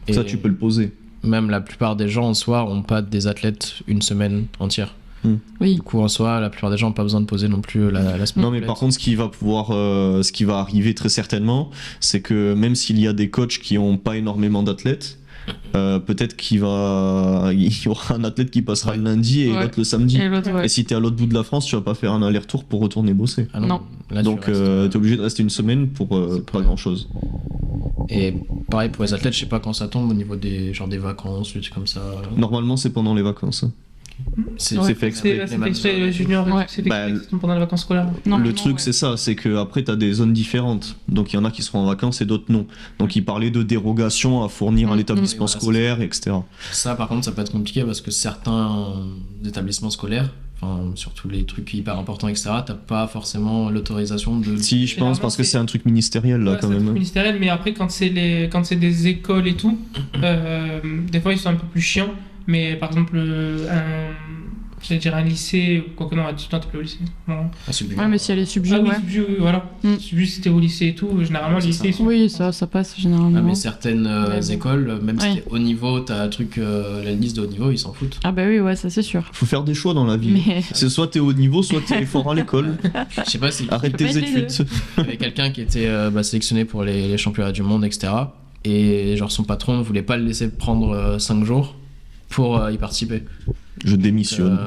Et Ça, tu peux le poser. même la plupart des gens en soi ont pas des athlètes une semaine entière. Oui. Du coup, en soi, la plupart des gens n'ont pas besoin de poser non plus la semaine. Non, mais par contre, ce qui va arriver très certainement, c'est que même s'il y a des coachs qui ont pas énormément d'athlètes, peut-être il y aura un athlète qui passera le lundi et Ouais. l'autre le samedi. Et l'autre, ouais. Et si t'es à l'autre bout de la France, tu vas pas faire un aller-retour pour retourner bosser. Ah Non. Là, tu Donc restes, t'es obligé de rester une semaine pour pas grand-chose. Et pareil pour les athlètes, je sais pas quand ça tombe au niveau des vacances, des trucs comme ça. Normalement, c'est pendant les vacances. C'est Ouais. fait exprès. C'est exprès, le junior, Ouais. c'est Bah, exprès pendant les vacances scolaires. Le truc, c'est ça, c'est que après t'as des zones différentes. Donc il y en a qui seront en vacances et d'autres non. Donc il parlait de dérogation à fournir à l'établissement Oui, voilà, scolaire, etc. Ça, par contre, ça peut être compliqué parce que certains établissements scolaires, enfin, surtout les trucs hyper importants, etc., t'as pas forcément l'autorisation de. Si, je pense, parce que c'est un truc ministériel là Ouais, quand c'est un truc même. ministériel, mais après, quand c'est des écoles et tout, des fois ils sont un peu plus chiants. Mais par exemple, un lycée, quoique non, tu t'appelles au lycée. Non. Ah, c'est Ouais, mais si elle est subju, Ah oui, ouais. subju, oui, voilà. Subju, si t'es au lycée et tout, généralement, Ouais, les c'est lycées, ça. ils sont. Oui, ça passe généralement. Ah, mais certaines Ouais. écoles, même si Ouais. t'es haut niveau, t'as un truc, la liste de haut niveau, ils s'en foutent. Ah bah oui, ouais, ça c'est sûr. Faut faire des choix dans la vie. Mais C'est soit t'es au niveau, soit t'es fort à l'école. Je sais pas si Arrête peux tes pas être les études. il y avait quelqu'un qui était sélectionné pour les championnats du monde, etc. Et genre son patron ne voulait pas le laisser prendre 5 jours pour y participer. Je démissionne.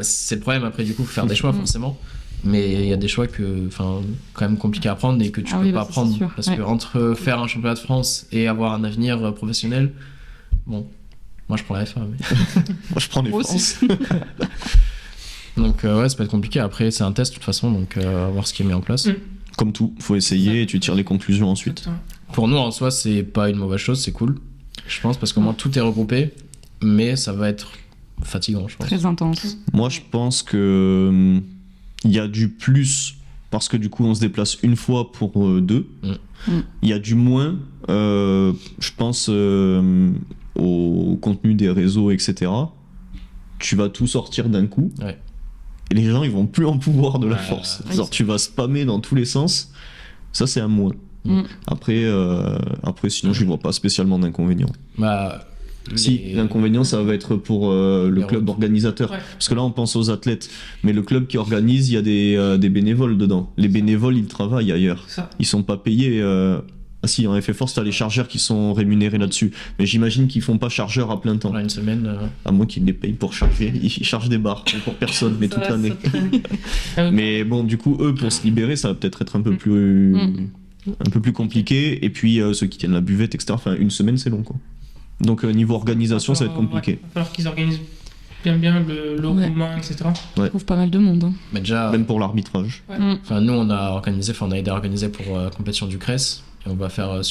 C'est le problème après, du coup, faut faire des choix forcément. Mais il y a des choix quand même compliqués à prendre et que tu Ah peux oui, pas bah, ça, c'est prendre. sûr. Parce Ouais. que entre faire un championnat de France et avoir un avenir professionnel, bon, moi je prends la FA. Mais... Moi, je prends les Moi France. aussi. Donc ouais, ça peut être compliqué. Après, c'est un test de toute façon, donc on va voir ce qui est mis en place. Comme tout, faut essayer et tu tires les conclusions ensuite. Pour nous, en soi, c'est pas une mauvaise chose, c'est cool. Je pense parce qu'au moins tout est regroupé, mais ça va être fatigant, je pense. très intense. Moi, je pense que il y a du plus parce que du coup, on se déplace une fois pour 2. Il y a du moins, je pense, au contenu des réseaux, etc. Tu vas tout sortir d'un coup. Ouais. Et les gens, ils vont plus en pouvoir de la Ouais, force. ouais, Genre, c'est- tu vas spammer dans tous les sens. Ça, c'est un moins. Après, sinon, je ne vois pas spécialement d'inconvénients. Bah, Si, l'inconvénient, ça va être pour le Les club retours. organisateur. Ouais. Parce que là, on pense aux athlètes. Mais le club qui organise, il y a des bénévoles dedans. Les bénévoles, ils travaillent ailleurs. Ça. Ils sont pas payés. Ah si, en FF Force, t'as les chargeurs qui sont rémunérés là-dessus. Mais j'imagine qu'ils font pas chargeurs à plein temps. Voilà, une semaine. À moins qu'ils les payent pour charger. Ils chargent des bars pour personne, mais toute l'année. Mais bon, du coup, eux, pour se libérer, ça va peut-être être un peu plus compliqué. Et puis, ceux qui tiennent la buvette, etc. Enfin, une semaine, c'est long, quoi. Donc niveau organisation, ça va être compliqué. Il va falloir qu'ils organisent bien le roulement, etc. On trouve pas mal de monde. Hein. Mais déjà, Même pour l'arbitrage. enfin, nous, on a aidé à organiser pour la compétition du CRES. Et on va faire le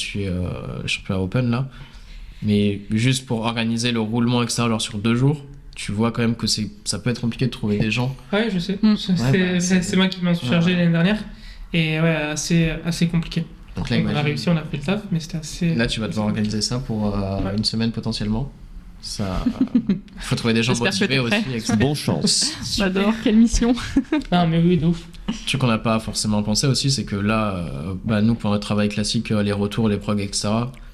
championnat Open là. Mais juste pour organiser le roulement extérieur sur 2 jours, tu vois quand même que ça peut être compliqué de trouver des gens. Ouais, je sais. C'est moi qui m'en suis Ouais. chargé l'année dernière. Et ouais, assez compliqué. Donc là, On a imagine. réussi, on a fait le taf, mais c'était assez. Là, tu vas devoir organiser ça pour une semaine potentiellement. Ça, faut trouver des gens J'espère que motivés t'es aussi. prêt. etc. Bonne chance. J'adore, quelle mission. Ah, mais oui, de ouf. Un truc qu'on n'a pas forcément pensé aussi, c'est que là, nous, pour notre travail classique, les retours, les progs, etc.,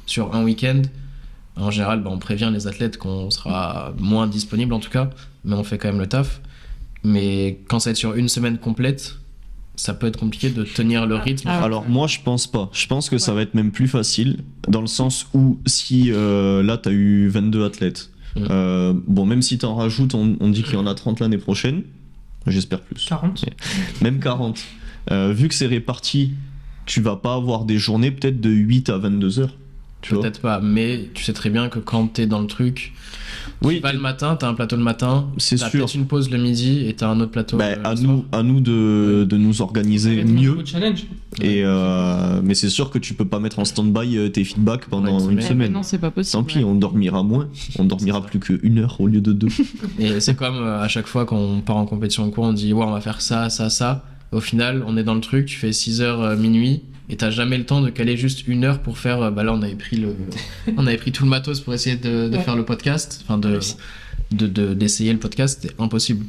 sur un week-end, en général, on prévient les athlètes qu'on sera moins disponible en tout cas, mais on fait quand même le taf. Mais quand ça va être sur une semaine complète, ça peut être compliqué de tenir le rythme. Alors moi je pense pas. Je pense que ça va être même plus facile dans le sens où si là t'as eu 22 athlètes, bon même si t'en rajoutes, on dit qu'il y en a 30 l'année prochaine, j'espère plus. 40. Même 40. Vu que c'est réparti, tu vas pas avoir des journées peut-être de 8 à 22 heures. Tu vois. Peut-être pas, mais tu sais très bien que quand t'es dans le truc, Oui, tu vas le matin, t'as un plateau le matin, c'est t'as sûr. peut-être une pause le midi et t'as un autre plateau Bah, le à soir. nous de nous organiser Avec un mieux. nouveau challenge. Et mais c'est sûr que tu peux pas mettre en stand-by tes feedbacks pendant Ouais, une mais semaine. Non, c'est pas possible. Tant pis, on dormira moins. On dormira plus que 1 heure au lieu de 2. Et c'est comme à chaque fois quand on part en compétition en cours, on dit ouais, on va faire ça, ça, ça. Au final, on est dans le truc, tu fais 6h minuit et t'as jamais le temps de caler juste 1 heure pour faire. Bah là, on avait pris tout le matos pour essayer de Ouais. faire le podcast, enfin d'essayer le podcast, c'était impossible.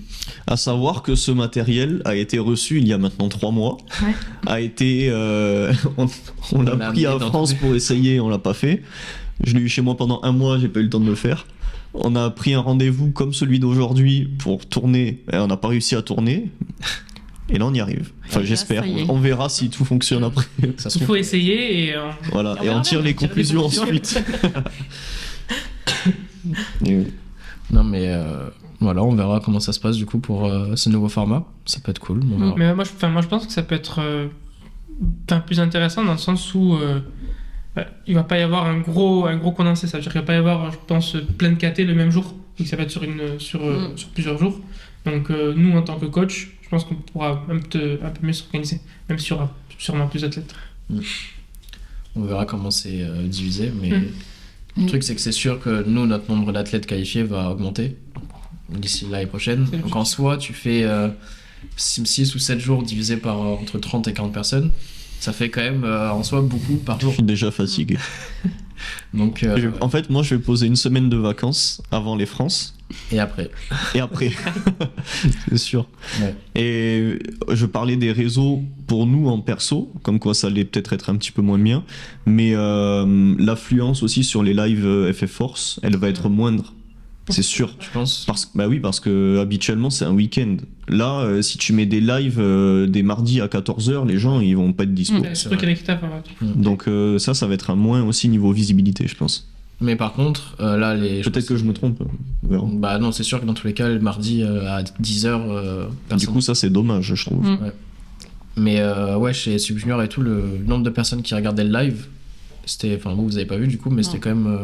À savoir que ce matériel a été reçu il y a maintenant 3 mois. Ouais. A été, on l'a l'a pris amené à dans France tous les- pour essayer, on l'a pas fait. Je l'ai eu chez moi pendant 1 mois, j'ai pas eu le temps de le faire. On a pris un rendez-vous comme celui d'aujourd'hui pour tourner. Et on n'a pas réussi à tourner. Et là, on y arrive. Enfin, Et là, j'espère. ça y est. On verra si tout fonctionne après. Ça se Il trouve, faut essayer et. Voilà. On Et verra on tire bien, les conclusions ensuite. Et non mais voilà, on verra comment ça se passe du coup pour ce nouveau format. Ça peut être cool. On verra. Mais moi, je pense que ça peut être plus intéressant dans le sens où il va pas y avoir un gros condensé. Ça veut dire qu'il va pas y avoir, je pense, plein de KT le même jour, vu que ça va être sur plusieurs jours. Donc nous, en tant que coach, je pense qu'on pourra un peu mieux s'organiser, même s'il y aura sûrement plus d'athlètes. On verra comment c'est divisé, mais Mm. le truc c'est que c'est sûr que nous, notre nombre d'athlètes qualifiés va augmenter d'ici l'année prochaine. C'est Donc en soi, tu fais 6 ou 7 jours divisé par entre 30 et 40 personnes. Ça fait quand même en soi beaucoup par je jour. suis déjà fatigué. Donc, En fait, moi, je vais poser une semaine de vacances avant les France. et après. Et après, c'est sûr. Ouais. Et je parlais des réseaux pour nous en perso, comme quoi ça allait peut-être être un petit peu moins bien, mais l'affluence aussi sur les lives FF Force, elle va être moindre, c'est sûr. Je pense. Parce que habituellement c'est un week-end. Là, si tu mets des lives des mardis à 14h, les gens ils vont pas être dispo. C'est sûr qu'il y a des kitas, voilà. Donc ça va être un moins aussi niveau visibilité, je pense. Mais par contre, là, Peut-être que je me trompe. On verra. Bah non, c'est sûr que dans tous les cas, le mardi à 10h, Du coup, ça c'est dommage, je trouve. Mais ouais, chez Sub Junior et tout, le nombre de personnes qui regardaient le live, c'était. Enfin, vous avez pas vu du coup, mais c'était quand même.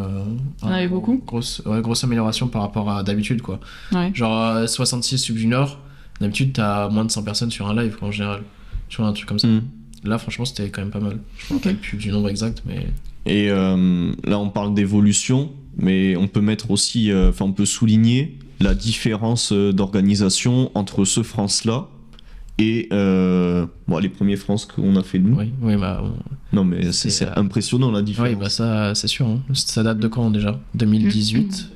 On avait beaucoup. Grosse amélioration par rapport à d'habitude, quoi. Ouais. Genre 66 Sub Junior, d'habitude, t'as moins de 100 personnes sur un live, quoi, en général. Tu vois, un truc comme ça. Mm. Là, franchement, c'était quand même pas mal. Je me rappelle plus du nombre exact, mais. Et là, on parle d'évolution, mais on peut mettre aussi, on peut souligner la différence d'organisation entre ce France-là et les premiers France qu'on a fait nous. Oui, bah. Non, mais C'est, c'est impressionnant la différence. Oui, bah ça, c'est sûr. Hein. Ça date de quand déjà 2018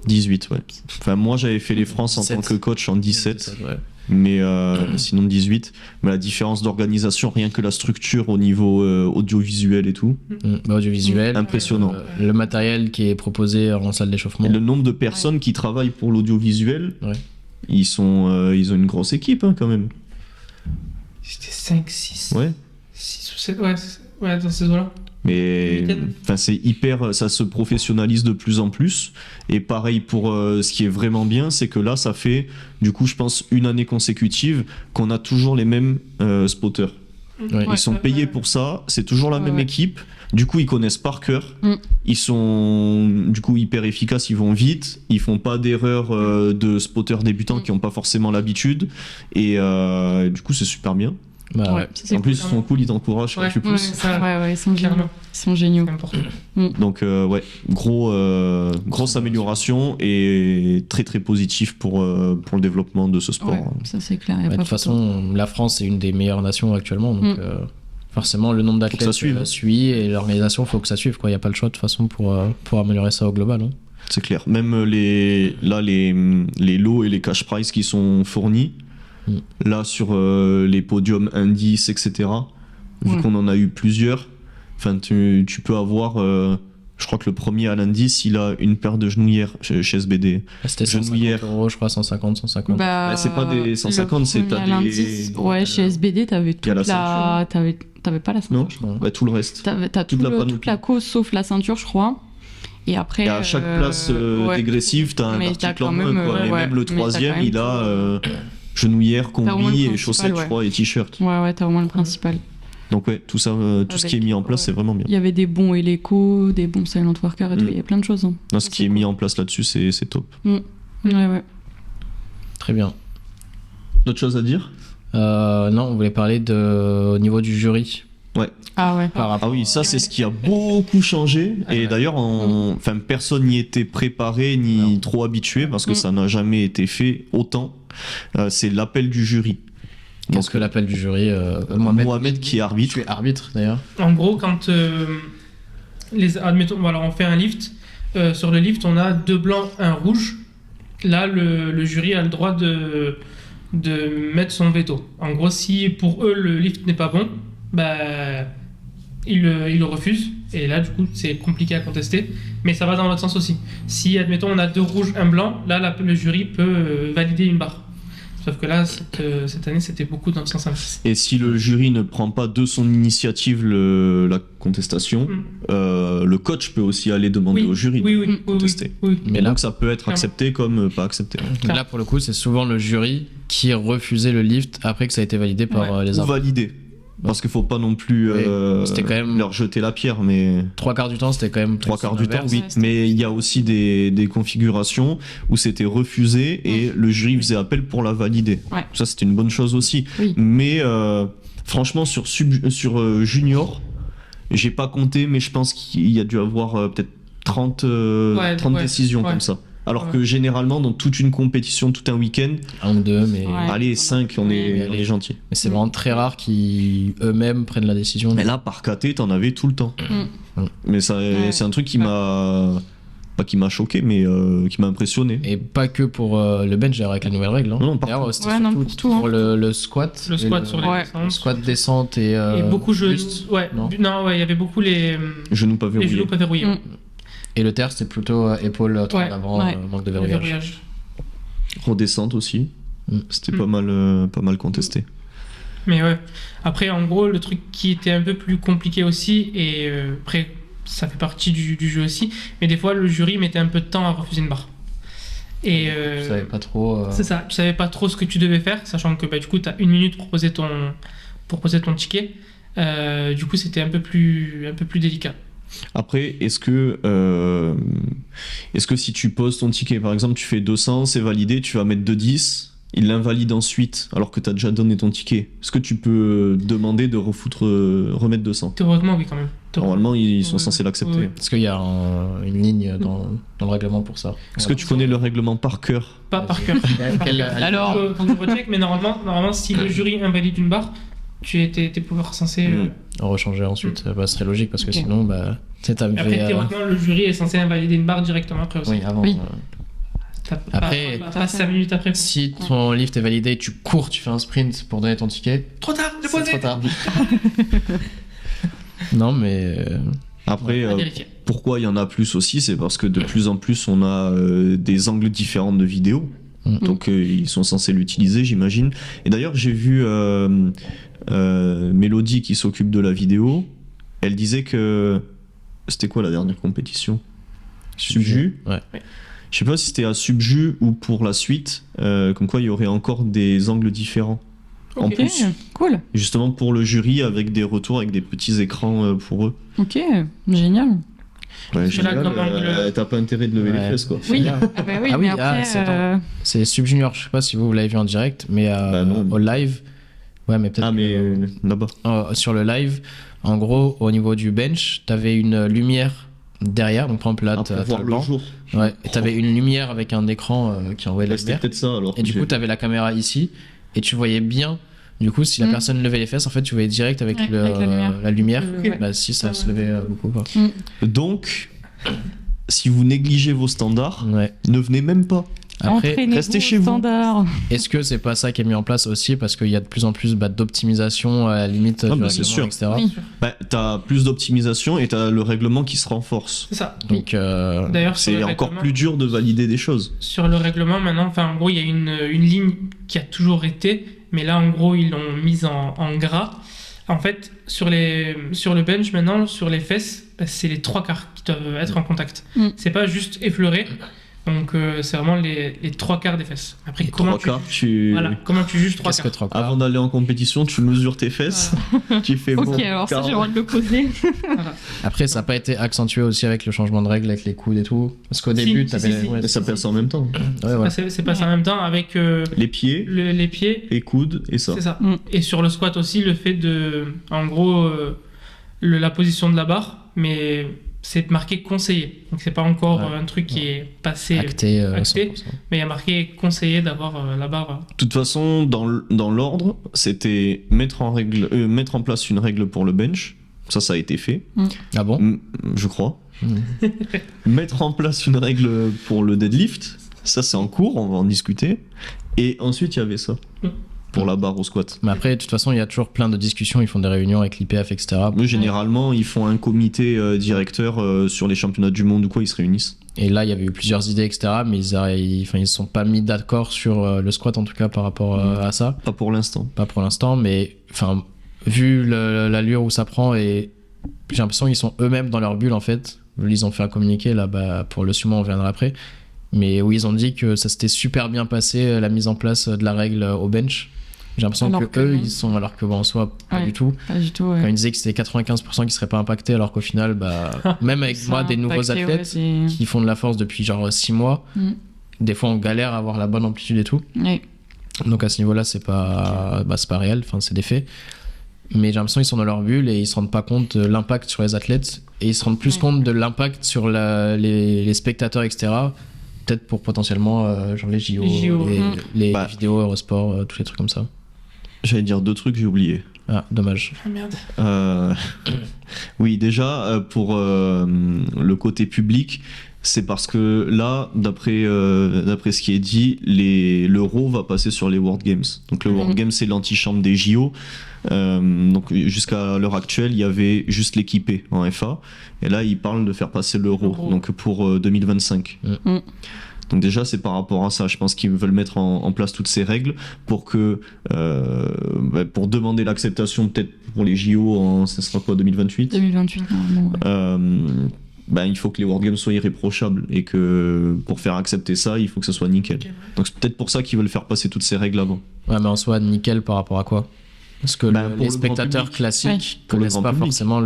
18, ouais. Enfin, moi, j'avais fait les France en 17. tant que coach en 17, ouais. mais sinon 18. Mais la différence d'organisation, rien que la structure au niveau audiovisuel et tout, Bah, audiovisuel. impressionnant. Le matériel qui est proposé en salle d'échauffement. Et le nombre de personnes qui travaillent pour l'audiovisuel, Ouais. ils ont une grosse équipe hein, quand même. C'était 5, 6. Ouais. 6 ou 7, ouais, dans ces eaux-là. Mais c'est hyper, ça se professionnalise de plus en plus. Et pareil pour ce qui est vraiment bien, c'est que là, ça fait du coup, je pense, une année consécutive qu'on a toujours les mêmes spotters. Ouais. Ils sont payés pour ça, c'est toujours la même équipe. Du coup, ils connaissent par cœur. Ils sont du coup hyper efficaces, ils vont vite. Ils font pas d'erreurs de spotters débutants qui n'ont pas forcément l'habitude. Et du coup, c'est super bien. Bah, Ouais, ça, c'est En plus, cool. ils sont cool, ils t'encouragent quand tu Ouais, pousses. Ouais, ils sont géniaux. Clairement. Ils sont géniaux. C'est important. Donc, grosse amélioration et très très positif pour le développement de ce sport. Ouais, ça c'est clair. y a de pas toute photo. façon, la France est une des meilleures nations actuellement, donc forcément le nombre Faut que d'athlètes ça suive. suit et l'organisation, faut que ça suive. Il n'y a pas le choix de toute façon pour améliorer ça au global. Hein. C'est clair. Même les lots et les cash prizes qui sont fournis, là sur les podiums indices, etc., vu qu'on en a eu plusieurs, tu peux avoir, je crois que le premier à l'indice, il a une paire de genouillères chez SBD. C'était 150 Genouillère. €, je crois, 150. Bah, c'est pas des 150, le c'est premier t'as à des- l'indice, ouais, chez SBD, t'avais toute y a la la. T'avais pas la ceinture. Non, je crois. bah, tout le reste. T'as toute la panoplie. toute la cause sauf la ceinture, je crois. Et après. Et à chaque place ouais. dégressive, t'as un Mais t'as article en quand moins. même, Quoi. Et ouais, même le mais t'as troisième, quand même il a genouillère, T'as au moins le combi et principal, chaussettes, je ouais. crois, et t-shirt. Ouais, t'as au moins le principal. Donc ouais, tout ça, tout ce qui est Avec- mis en place, ouais. c'est vraiment bien. Il y avait des bons Eleco, des bons Silent Worker et tout. Il y a plein de choses. Hein. Non, ce qui est mis en place là-dessus, c'est top. Ouais. Très bien. D'autres choses à dire? Non, on voulait parler au niveau du jury. Ah ouais. Par rapport Ah oui, ça c'est ce qui a beaucoup changé. Et d'ailleurs, personne n'y était préparé ni trop habitué parce que ça n'a jamais été fait autant. C'est l'appel du jury. Qu'est-ce que l'appel du jury Mohamed qui est arbitre. Tu es arbitre d'ailleurs. En gros, quand admettons, voilà, on fait un lift, sur le lift, on a 2 blancs, 1 rouge. Là, le jury a le droit de mettre son veto. En gros, si pour eux le lift n'est pas bon, bah, ils le refusent. Et là, du coup, c'est compliqué à contester. Mais ça va dans l'autre sens aussi. Si, admettons, on a 2 rouges, 1 blanc, là, le jury peut valider une barre. Sauf que là, cette année, c'était beaucoup dans le sens inverse. Et si le jury ne prend pas de son initiative la contestation, le coach peut aussi aller demander au jury de contester. Oui. Mais Donc ça peut être accepté comme pas accepté. Là, pour le coup, c'est souvent le jury qui refusait le lift après que ça a été validé par les Ou arbitres. validé. Parce qu'il faut pas non plus c'était quand même leur jeter la pierre, mais 3/4 du temps, c'était quand même 3/4 du temps, l'inverse. oui. Mais il y a aussi des configurations où c'était refusé et le jury faisait appel pour la valider. Ouais. Ça, c'était une bonne chose aussi. Oui. Mais franchement, sur Junior, j'ai pas compté, mais je pense qu'il y a dû avoir peut-être 30 décisions comme ça. Alors que généralement, dans toute une compétition, tout un week-end, 1 ou 2, mais, allez, 5, on est gentil. mais c'est vraiment très rare qu'ils eux-mêmes prennent la décision. Mais là, par KT, t'en avais tout le temps. Mais ça, c'est un truc qui m'a... Pas qui m'a choqué, mais qui m'a impressionné. Et pas que pour le bench, d'ailleurs, avec la nouvelle règle. Hein. Non, partout. D'ailleurs, c'était Ouais, non, surtout pour tout, hein. pour le squat. Le squat et sur les descentes. le squat descente et beaucoup de buste, non il y avait beaucoup les Genoux pas verrouillés. genoux pas verrouillés. Et le terre, c'était plutôt épaule en avant, manque de Le verrouillage. verrouillage. Redescente aussi. C'était pas mal contesté. Mais ouais. Après, en gros, le truc qui était un peu plus compliqué aussi, et après, ça fait partie du jeu aussi, mais des fois, le jury mettait un peu de temps à refuser une barre. Et Je savais pas trop. c'est ça, tu savais pas trop ce que tu devais faire, sachant que du coup, tu as 1 minute pour poser ton ticket. Du coup, c'était un peu plus délicat. Après, est-ce que si tu poses ton ticket, par exemple, tu fais 200, c'est validé, tu vas mettre 210, il l'invalide ensuite, alors que tu as déjà donné ton ticket. Est-ce que tu peux demander de remettre 200? Théoriquement, oui, quand même. Normalement, ils sont censés l'accepter. Oui. Est-ce qu'il y a une ligne dans le règlement pour ça? Est-ce que tu connais le règlement par cœur? Pas par cœur. Alors, Faut que je recheck, mais normalement, si le jury invalide une barre, tes pouvoirs censés. Rechanger ensuite, ce serait logique parce que sinon, t'as Après, théoriquement, le jury est censé invalider une barre directement après aussi. Oui, avant. Oui. Après, pas 5 minutes après. Si ton lift est validé, tu cours, tu fais un sprint pour donner ton ticket. Trop tard, j'ai C'est posé. trop tard. Non, mais Après, À vérifier. pourquoi il y en a plus aussi, c'est parce que de plus en plus on a des angles différents de vidéos. Donc ils sont censés l'utiliser, j'imagine. Et d'ailleurs, j'ai vu Mélodie qui s'occupe de la vidéo. Elle disait que c'était quoi la dernière compétition? Subju. Ouais. Je sais pas si c'était à Subju ou pour la suite, comme quoi il y aurait encore des angles différents. en Ok. plus. Cool. Justement pour le jury, avec des retours, avec des petits écrans pour eux. Ok, génial. Ouais, Parce que là, génial, comment t'as pas intérêt de lever les Ouais. fesses, quoi. Oui, Ah. ah bah oui, Ah oui, mais après, c'est Sub Junior, je sais pas si vous l'avez vu en direct, mais Bah non. au live, ouais, mais peut-être Ah, mais que, là-bas. sur le live, en gros, au niveau du bench, t'avais une lumière derrière, donc par exemple là, Ah, t'as pour voir le le banc. jour. Ouais, et t'avais une lumière avec un écran qui envoyait de la C'était lumière. peut-être ça, alors. Et du coup, t'avais la caméra ici, et tu voyais bien, du coup, si la Mm. personne levait les fesses, en fait, tu voyais direct avec, Ouais, avec la lumière. la lumière. Ouais. Bah, si, ça se levait beaucoup, quoi. Donc, si vous négligez vos standards, Ouais. ne venez même pas. Après, entraînez-vous restez au chez vous. standard. est-ce que c'est pas ça qui est mis en place aussi parce qu'il y a de plus en plus d'optimisation à la limite Ah, du bah, c'est règlement, sûr. etc. Oui. Bah, t'as plus d'optimisation et t'as le règlement qui se renforce. C'est ça. Donc, D'ailleurs, sur C'est le encore règlement- plus dur de valider des choses. Sur le règlement, maintenant, enfin, en gros, il y a une ligne qui a toujours été, mais là, en gros, ils l'ont mise en gras. En fait, sur le bench, maintenant, sur les fesses, bah, c'est les 3/4 qui doivent être en contact. Mm. C'est pas juste effleuré. Donc, c'est vraiment les 3/4 des fesses. Après, Les comment trois quarts, voilà, comment tu juges 3 qu'est-ce que quarts 3 quarts Avant d'aller en compétition, tu mesures tes fesses, tu fais bon. Ok, alors ça, quart. j'ai le droit de le poser. Après, ça n'a pas été accentué aussi avec le changement de règles avec les coudes et tout. Parce qu'au Si, début, si, t'avais. si, si. Ouais, Mais ça passe en même temps. ouais, ouais. Ah, c'est passé en même temps avec Les pieds, les pieds. les coudes et ça. C'est ça. Mm. Et sur le squat aussi, le fait de. En gros, la position de la barre, mais c'est marqué conseillé. Donc c'est pas encore Ouais. un truc qui est passé, Acté, acté. 100%. mais il y a marqué conseillé d'avoir la barre. De toute façon, dans l'ordre, c'était mettre en place une règle pour le bench. Ça a été fait, Ah bon je crois. Mm. Mettre en place une règle pour le deadlift. Ça, c'est en cours, on va en discuter. Et ensuite, il y avait ça. Mm. Pour la barre au squat. Mais après, de toute façon, il y a toujours plein de discussions. Ils font des réunions avec l'IPF, etc. Mais généralement, ils font un comité directeur sur les championnats du monde ou quoi, ils se réunissent. Et là, il y avait eu plusieurs idées, etc. Mais ils se sont pas mis d'accord sur le squat, en tout cas, par rapport à ça. Pas pour l'instant. Pas pour l'instant, mais enfin, vu l'allure où ça prend, et j'ai l'impression qu'ils sont eux-mêmes dans leur bulle, en fait. Ils ont fait un communiqué, là, bah, pour le sumo, on reviendra après. Mais où ils ont dit que ça s'était super bien passé, la mise en place de la règle au bench. J'ai l'impression Alors que eux, non. ils sont, alors que bon, en soi, pas Ouais. du tout. Pas du tout, Quand ouais. ils disaient que c'était 95% qui seraient pas impactés, alors qu'au final, bah, même avec moi, des nouveaux athlètes qui font de la force depuis genre 6 mois, des fois on galère à avoir la bonne amplitude et tout. Ouais. Donc à ce niveau-là, c'est pas réel, enfin, c'est des faits. Mais j'ai l'impression qu'ils sont dans leur bulle et ils se rendent pas compte de l'impact sur les athlètes et ils se rendent plus Ouais. compte de l'impact sur les spectateurs, etc. Peut-être pour potentiellement genre les JO, Les JO. les Bah. vidéos, Eurosport, tous les trucs comme ça. J'allais dire deux trucs, j'ai oublié. Ah, dommage. Ah merde. Oui, déjà, pour le côté public, c'est parce que là, d'après ce qui est dit, l'Euro va passer sur les World Games. Donc le World Games, c'est l'antichambre des JO. Donc jusqu'à l'heure actuelle, il y avait juste l'équipé en FA. Et là, ils parlent de faire passer l'Euro, L'Euro. donc pour 2025. Donc déjà, c'est par rapport à ça. Je pense qu'ils veulent mettre en place toutes ces règles pour que, pour demander l'acceptation peut-être pour les JO, ça sera quoi, 2028 2028, normalement. Ouais. il faut que les World Games soient irréprochables et que pour faire accepter ça, il faut que ça soit nickel. Ok. Donc c'est peut-être pour ça qu'ils veulent faire passer toutes ces règles avant. Ouais, mais en soi, nickel par rapport à quoi? Parce que Bah, pour les le spectateurs grand public. classiques Pour le connaissent grand pas public. forcément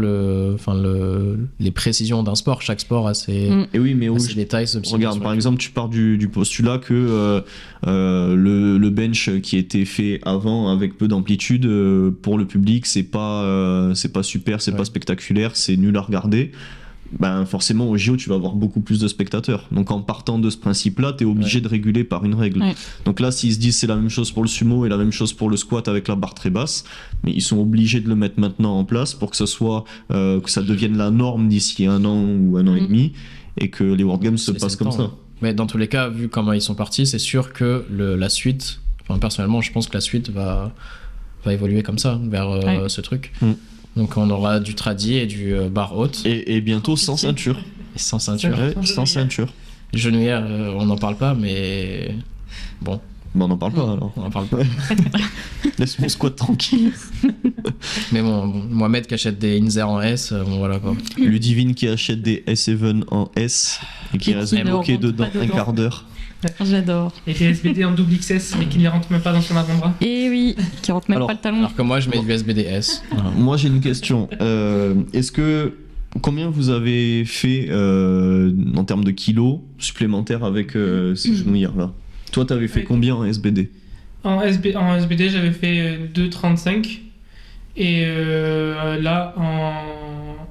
les précisions d'un sport. Chaque sport a ses, Et oui, mais a où ses détails. ses regarde, par exemple, tu pars du postulat que le bench qui était fait avant avec peu d'amplitude pour le public, c'est pas super, c'est Ouais. pas spectaculaire, c'est nul à regarder. Ben forcément au JO tu vas avoir beaucoup plus de spectateurs. Donc en partant de ce principe-là, tu es obligé de réguler par une règle. Ouais. Donc là s'ils se disent c'est la même chose pour le sumo et la même chose pour le squat avec la barre très basse, mais ils sont obligés de le mettre maintenant en place pour que que ça devienne la norme d'ici 1 an ou 1 an et demi et que les World Games se laisser passent le comme temps, ça. ouais. Mais dans tous les cas, vu comment ils sont partis, c'est sûr que la suite, enfin personnellement, je pense que la suite va évoluer comme ça, vers Ouais. ce truc. Mm. Donc on aura du tradi et du barre haute, Et bientôt sans ceinture. et sans ceinture. Ouais, Sans sans ceinture. Genouillère, on n'en parle pas, mais bon, Bon, on n'en parle pas alors. on en parle pas. Laisse mon squat tranquille. Mais bon, Mohamed qui achète des Inzer en S, bon voilà quoi. Ludivine qui achète des S7 en S et qui Et reste qui ne bloqué rentre dedans pas un dedans. quart d'heure. J'adore. Et des SBD en double XS, mais qui ne les rentrent même pas dans son avant-bras. Et oui, qui rentre même Alors- pas le talon. Alors que moi, je mets du SBDS. Voilà. Moi, j'ai une question. Combien vous avez fait en termes de kilos supplémentaires avec ces genouillères-là? Toi, t'avais fait Oui. combien en SBD? En SBD, j'avais fait 2,35. Et là,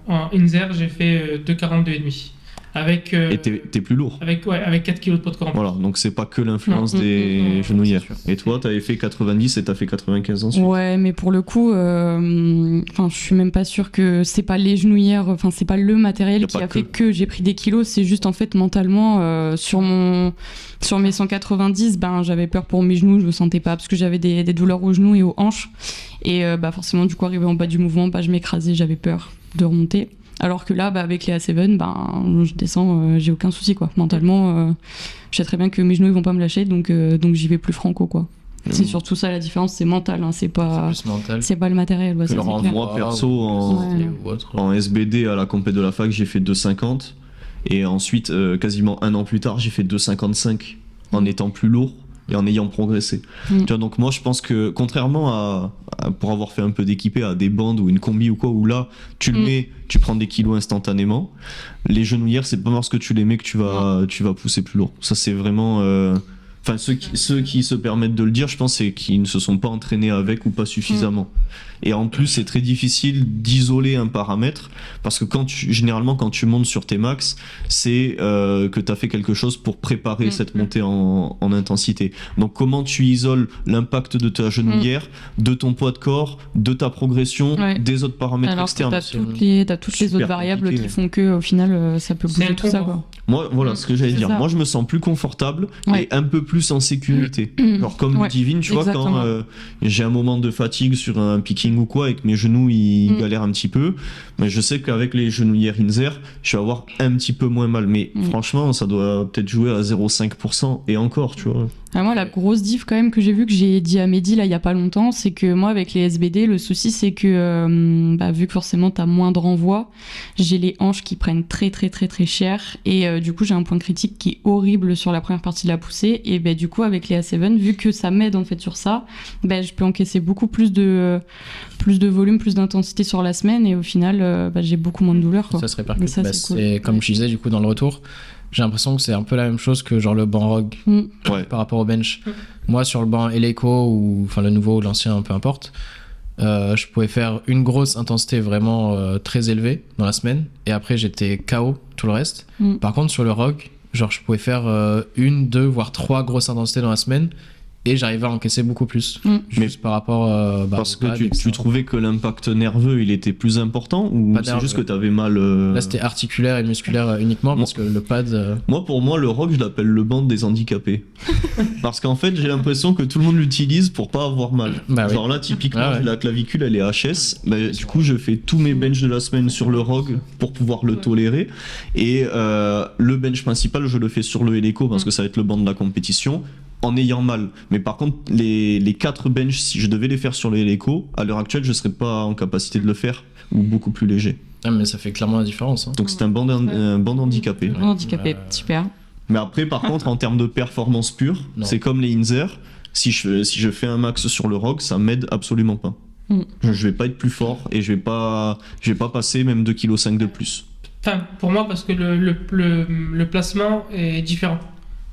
en Inzer, j'ai fait 2,42,5. Avec, Et t'es plus lourd. avec 4 kg de poids de corps en plus. Voilà, donc c'est pas que l'influence Non. des genouillères. c'est sûr. Et toi, t'avais fait 90 et t'as fait 95 ensuite. Ouais, mais pour le coup, je suis même pas sûre que c'est pas les genouillères, enfin, c'est pas le Y matériel a qui pas a que. fait que j'ai pris des kilos, c'est juste en fait mentalement, sur mes 190, j'avais peur pour mes genoux, je me sentais pas, parce que j'avais des douleurs aux genoux et aux hanches. Et forcément, du coup, arrivé en bas du mouvement, je m'écrasais, j'avais peur de remonter. Alors que là, avec les A7, je descends, j'ai aucun souci, quoi. Mentalement, je sais très bien que mes genoux ils vont pas me lâcher, donc j'y vais plus franco, quoi. C'est surtout ça la différence, c'est mental, hein, c'est C'est pas plus mental. le matériel, ouais, Que ça, le c'est renvoi, clair. Moi, perso, Ouais. ou autre. en SBD à la compé de la fac, j'ai fait 2,50. Et ensuite, quasiment un an plus tard, j'ai fait 2,55 en étant plus lourd et en ayant progressé. Mm. Tu vois, donc moi, je pense que contrairement pour avoir fait un peu d'équipé à des bandes ou une combi ou quoi, où là, tu le mets, tu prends des kilos instantanément, les genouillères, c'est pas parce que tu les mets que tu vas pousser plus lourd. Ça, c'est vraiment... Enfin, ceux qui se permettent de le dire, je pense, c'est qu'ils ne se sont pas entraînés avec ou pas suffisamment. Et en plus, c'est très difficile d'isoler un paramètre parce que généralement, quand tu montes sur tes max, c'est que tu as fait quelque chose pour préparer cette montée en intensité. Donc, comment tu isoles l'impact de ta genouillère, de ton poids de corps, de ta progression, Ouais. des autres paramètres Alors que externes? t'as toutes les super autres variables compliqué. qui font que au final ça peut C'est bouger un tout ça, combat. quoi. Moi, voilà ce que j'allais C'est dire. ça. Moi, je me sens plus confortable Ouais. et un peu plus en sécurité. Genre comme Ouais, Divine, tu vois, exactement. quand j'ai un moment de fatigue sur un picking ou quoi et que mes genoux ils galèrent un petit peu, mais je sais qu'avec les genouillères Inzer, je vais avoir un petit peu moins mal. Mais franchement, ça doit peut-être jouer à 0,5% et encore, tu vois. Ah, moi, la grosse diff quand même que j'ai vu, que j'ai dit à Mehdi là il y a pas longtemps, c'est que moi avec les SBD, le souci c'est que vu que forcément t'as moins de renvoi, j'ai les hanches qui prennent très très très très cher et du coup j'ai un point critique qui est horrible sur la première partie de la poussée et du coup avec les A7, vu que ça m'aide en fait sur ça, je peux encaisser beaucoup plus de volume, plus d'intensité sur la semaine et au final j'ai beaucoup moins de douleur, quoi. Ça se répercute. Ça, c'est cool. C'est comme je disais du coup dans le retour, j'ai l'impression que c'est un peu la même chose que genre le banc Rogue Ouais. par rapport au bench. Moi sur le banc Eleco ou enfin le nouveau ou l'ancien, peu importe, je pouvais faire une grosse intensité vraiment très élevée dans la semaine et après j'étais KO tout le reste. Par contre sur le Rogue, genre je pouvais faire 1, 2 voire 3 grosses intensités dans la semaine et j'arrivais à encaisser beaucoup plus. Juste par rapport Parce au que pad, tu etc. trouvais que l'impact nerveux il était plus important ou Pas c'est nerveux. juste que t'avais mal Là c'était articulaire et musculaire uniquement parce que le pad Pour moi, le rock, je l'appelle le banc des handicapés. Parce qu'en fait, j'ai l'impression que tout le monde l'utilise pour pas avoir mal. Bah oui. Genre là, typiquement, Ah ouais. la clavicule, elle est HS. Du coup, je fais tous mes bench de la semaine sur le rogue pour pouvoir le tolérer. Et le bench principal, je le fais sur le Eleco parce que ça va être le banc de la compétition, en ayant mal. Mais par contre, les 4 bench, si je devais les faire sur le Eleco, à l'heure actuelle, je serais pas en capacité de le faire ou beaucoup plus léger. Ah, mais ça fait clairement la différence. Hein. Donc c'est un banc handicapé. Handicapé, super. Mais après, par contre, en termes de performance pure, Non. c'est comme les Inzer. Si je fais un max sur le rock, ça m'aide absolument pas. Je vais pas être plus fort et je vais pas passer même 2,5 kg de plus. Enfin, pour moi, parce que le placement est différent.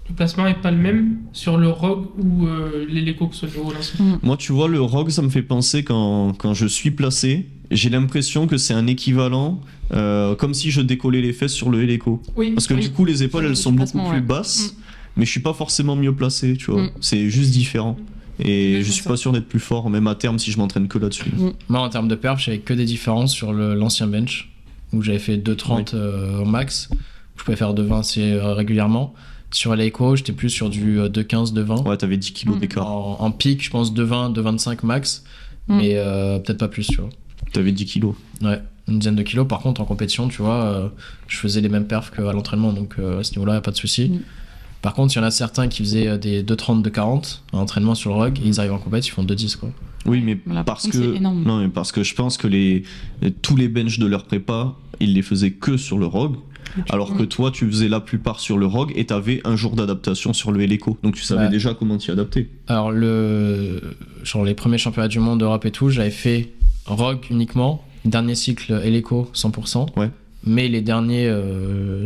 Le placement est pas le même sur le Rogue ou l'Eleco, que ce soit le nouveau ou l'ancien. Moi, tu vois, le rock, ça me fait penser quand je suis placé, j'ai l'impression que c'est un équivalent, comme si je décollais les fesses sur le Eleco. Oui, Parce que oui. du coup, les épaules, elles sont beaucoup Placement, plus ouais. basses, mais je suis pas forcément mieux placé, tu vois. C'est juste différent. Et je suis pas sûr d'être plus fort, même à terme, si je m'entraîne que là-dessus. Moi, en termes de perf, j'avais que des différences sur l'ancien bench, où j'avais fait 2,30 au max. Je pouvais faire 2,20 assez régulièrement. Sur l'Eco, j'étais plus sur du 2,15, 2,20. Ouais, t'avais 10 kilos d'écart. En pic, je pense 2,20, 2,25 max, mais peut-être pas plus, tu vois. T'avais 10 kilos. Ouais, une dizaine de kilos. Par contre, en compétition, tu vois, je faisais les mêmes perfs qu'à l'entraînement, donc à ce niveau-là, y a pas de souci. Par contre, il y en a certains qui faisaient des 2,30, 2,40 en entraînement sur le rogue, et ils arrivent en compétition, ils font 2,10, quoi. Oui, mais Voilà, par parce contre, que c'est énorme. non, mais parce que je pense que tous les bench de leur prépa, ils les faisaient que sur le rogue. Alors que toi, tu faisais la plupart sur le Rogue et t'avais un jour d'adaptation sur le Helico. Donc tu savais Ouais. déjà comment t'y adapter. Alors, genre les premiers championnats du monde d'Europe et tout, j'avais fait Rogue uniquement, dernier cycle Eleco 100%. Ouais. Mais les derniers,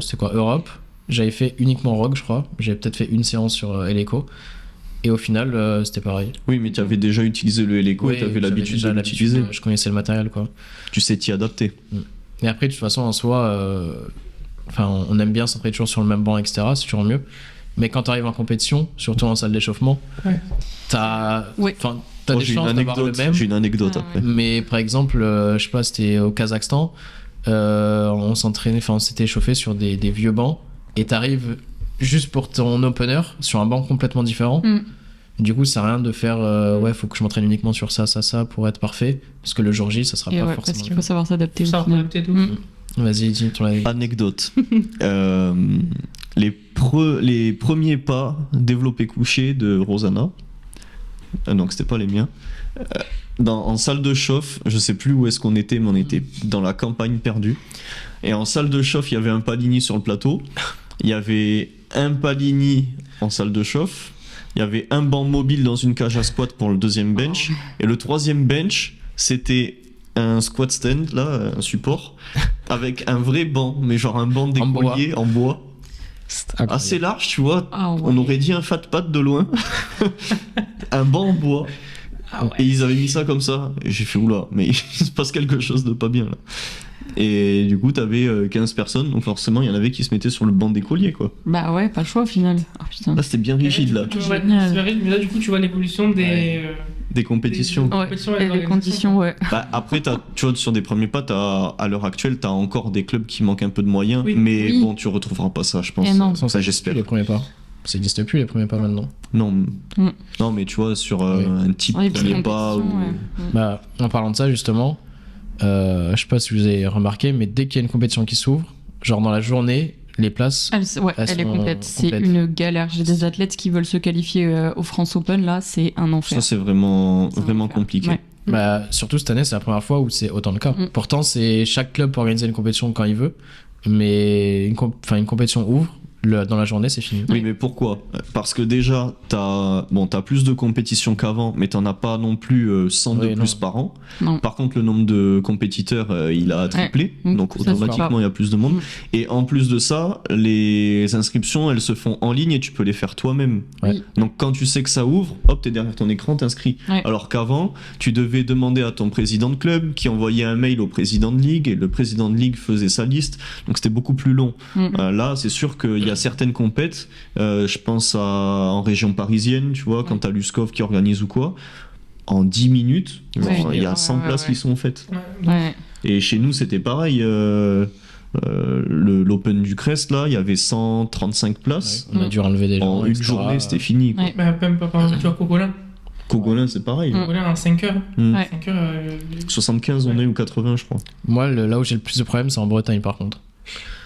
c'est quoi, Europe, j'avais fait uniquement Rogue, je crois. J'avais peut-être fait une séance sur Eleco. Et au final, c'était pareil. Oui, mais tu avais déjà utilisé le Helico et tu avais j'avais l'habitude déjà de l'utiliser. Je connaissais le matériel, quoi. Tu sais t'y adapter. Et après, de toute façon, en soi, on aime bien s'entraîner toujours sur le même banc, etc. C'est toujours mieux. Mais quand tu arrives en compétition, surtout en salle d'échauffement, Ouais. t'as Ouais. Oh, des chances d'avoir le même. J'ai une anecdote Ah, après. Mais par exemple, je sais pas, c'était au Kazakhstan, on s'entraînait, on s'était échauffé sur des vieux bancs, et t'arrives juste pour ton opener sur un banc complètement différent. Mm. Du coup, ça sert à rien de faire ouais, faut que je m'entraîne uniquement sur ça pour être parfait, parce que le jour J, ça sera Et pas ouais, forcément. parce qu'il faut savoir s'adapter. au Ça final. adapter tout. Mm. Vas-y, dis ton avis. Anecdote. Les premiers pas développés couchés de Rosanna, donc c'était pas les miens, en salle de chauffe, je sais plus où est-ce qu'on était, mais on était dans la campagne perdue. Et en salle de chauffe, il y avait un palini sur le plateau, il y avait un palini en salle de chauffe, il y avait un banc mobile dans une cage à squat pour le deuxième bench, et le troisième bench, c'était un squat stand, là, un support, avec un vrai banc, mais genre un banc d'écolier en bois, assez large, tu vois. Ah ouais. On aurait dit un fat pad de loin. Un banc en bois. Et ils avaient mis ça comme ça. Et j'ai fait oula, mais il se passe quelque chose de pas bien là. Et du coup, t'avais 15 personnes, donc forcément, il y en avait qui se mettaient sur le banc d'écolier, quoi. Bah ouais, pas le choix au final. Ah putain. Là, c'était bien rigide, là. Génial. Mais là, du coup, tu vois l'évolution des. Des compétitions. des compétitions Et les l'organisation. conditions, ouais. Bah, après, tu vois, sur des premiers pas, à l'heure actuelle, t'as encore des clubs qui manquent un peu de moyens. Oui. Mais Oui. bon, tu retrouveras pas ça, je pense. Et non. Ça, j'espère. Les premiers pas. Ça n'existe plus, les premiers pas maintenant. Non. Mm. Non, mais tu vois, sur Oui. un type Ouais, les petites premier pas. compétitions, Ou... ouais. Bah, en parlant de ça, justement, je sais pas si vous avez remarqué, mais dès qu'il y a une compétition qui s'ouvre, genre dans la journée, les places. Elle est sont complète. C'est complètes. une galère. J'ai des athlètes qui veulent se qualifier au France Open, là, c'est un enfer. Ça, c'est vraiment, C'est un vraiment enfer. compliqué. Ouais. Bah, surtout cette année, c'est la première fois où c'est autant le cas. Mm. Pourtant, c'est chaque club peut organiser une compétition quand il veut, mais une compétition ouvre, dans la journée, c'est fini. Oui, mais pourquoi ? Parce que déjà, t'as plus de compétitions qu'avant, mais t'en as pas non plus 100 de Oui, plus non. par an. Non. Par contre, le nombre de compétiteurs, il a triplé, Ouais. donc Ça, c'est automatiquement, pas- il y a plus de monde. Mm. Et en plus de ça, les inscriptions, elles se font en ligne et tu peux les faire toi-même. Ouais. Oui. Donc quand tu sais que ça ouvre, hop, t'es derrière ton écran, t'inscris. Ouais. Alors qu'avant, tu devais demander à ton président de club, qui envoyait un mail au président de ligue, et le président de ligue faisait sa liste. Donc c'était beaucoup plus long. Mm. Là, c'est sûr qu'il y a certaines compètes, je pense en région parisienne, tu vois, quand t'as Luskov qui organise ou quoi, en 10 minutes, genre, Ouais, il y a ouais, 100 ouais, places ouais. qui sont faites. Ouais. Ouais. Et chez nous, c'était pareil. L'Open du Crest, là, il y avait 135 places. On a dû enlever des gens. En une etc. journée, c'était fini. quoi. Ouais. Bah, même pas, par exemple, tu vois, Cogolin. Cogolin, c'est pareil. Mm. Cogolin en 5 heures. Mm. Ouais. 5 heures. 75 on est ou 80, je crois. Moi, là où j'ai le plus de problèmes, c'est en Bretagne, par contre.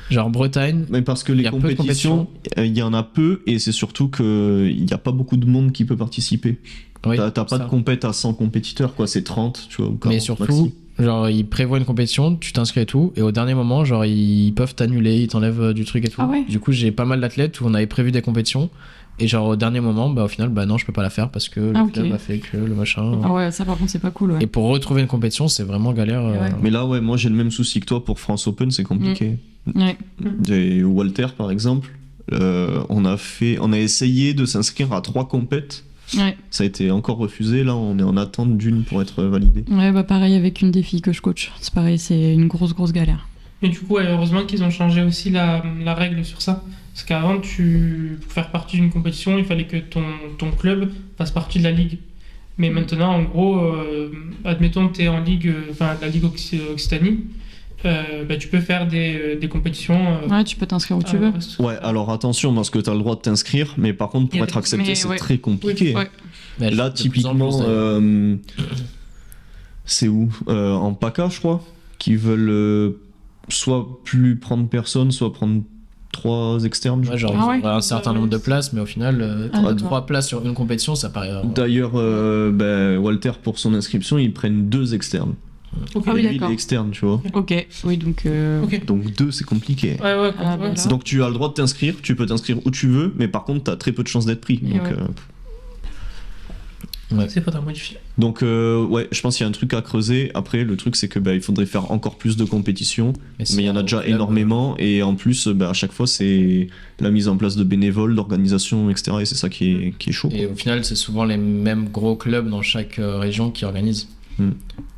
Genre, en Bretagne, Mais parce que Il les y a peu de compétitions, il y en a peu, et c'est surtout qu'il n'y a pas beaucoup de monde qui peut participer. oui, T'as pas ça. de compète à 100 compétiteurs, quoi, c'est 30, tu vois. Ou 40 Mais surtout, maxi. genre, ils prévoient une compétition, tu t'inscris et tout, et au dernier moment, genre, ils peuvent t'annuler, ils t'enlèvent du truc et tout. Ah ouais. Du coup, j'ai pas mal d'athlètes où on avait prévu des compétitions, et genre, au dernier moment, bah, au final, bah non, je peux pas la faire parce que le Ah, ok. club a fait que le machin. Ah ouais, ça par contre, c'est pas cool. Ouais. Et pour retrouver une compétition, c'est vraiment galère. Ouais. Mais là, ouais, moi j'ai le même souci que toi pour France Open, c'est compliqué. Ouais. Et Walter, par exemple, on a essayé de s'inscrire à 3 compètes. Ouais. Ça a été encore refusé. Là, on est en attente d'une pour être validé. Ouais, bah pareil avec une des filles que je coach. C'est pareil, c'est une grosse galère. Mais du coup, ouais, heureusement qu'ils ont changé aussi la règle sur ça. Parce qu'avant, pour faire partie d'une compétition, il fallait que ton club fasse partie de la ligue. Mais maintenant, en gros, admettons que tu es en ligue, la ligue Occitanie, bah, tu peux faire des compétitions. Ouais, tu peux t'inscrire où tu veux. Ouais, alors attention, parce que tu as le droit de t'inscrire, mais par contre, Il y pour a être des- accepté, mais c'est ouais. très compliqué. Ouais. Mais Là, de plus en typiquement, plus, d'ailleurs. c'est où En PACA, je crois, qui veulent soit plus prendre personne, soit prendre 3 externes. je Ouais, genre, Ah ils ouais. ont un certain nombre de places, mais au final, Ah, d'accord. 3 places sur une compétition, ça paraît. D'ailleurs, Walter, pour son inscription, ils prennent 2 externes. Ok. Ah oui, Et lui, il d'accord. est externe, tu vois. Ok, oui, donc. Ok. Donc 2, c'est compliqué. Ouais, ouais, Ah, ouais. voilà. Donc tu as le droit de t'inscrire, tu peux t'inscrire où tu veux, mais par contre, tu as très peu de chances d'être pris. Et Donc, ouais. C'est pas à modifier. ouais, je pense qu'il y a un truc à creuser. Après, le truc, c'est que il faudrait faire encore plus de compétitions. Mais il y en a déjà énormément, et en plus, à chaque fois, c'est la mise en place de bénévoles, d'organisations, etc. Et c'est ça qui est chaud. Et au final, c'est souvent les mêmes gros clubs dans chaque région qui organisent. Mm.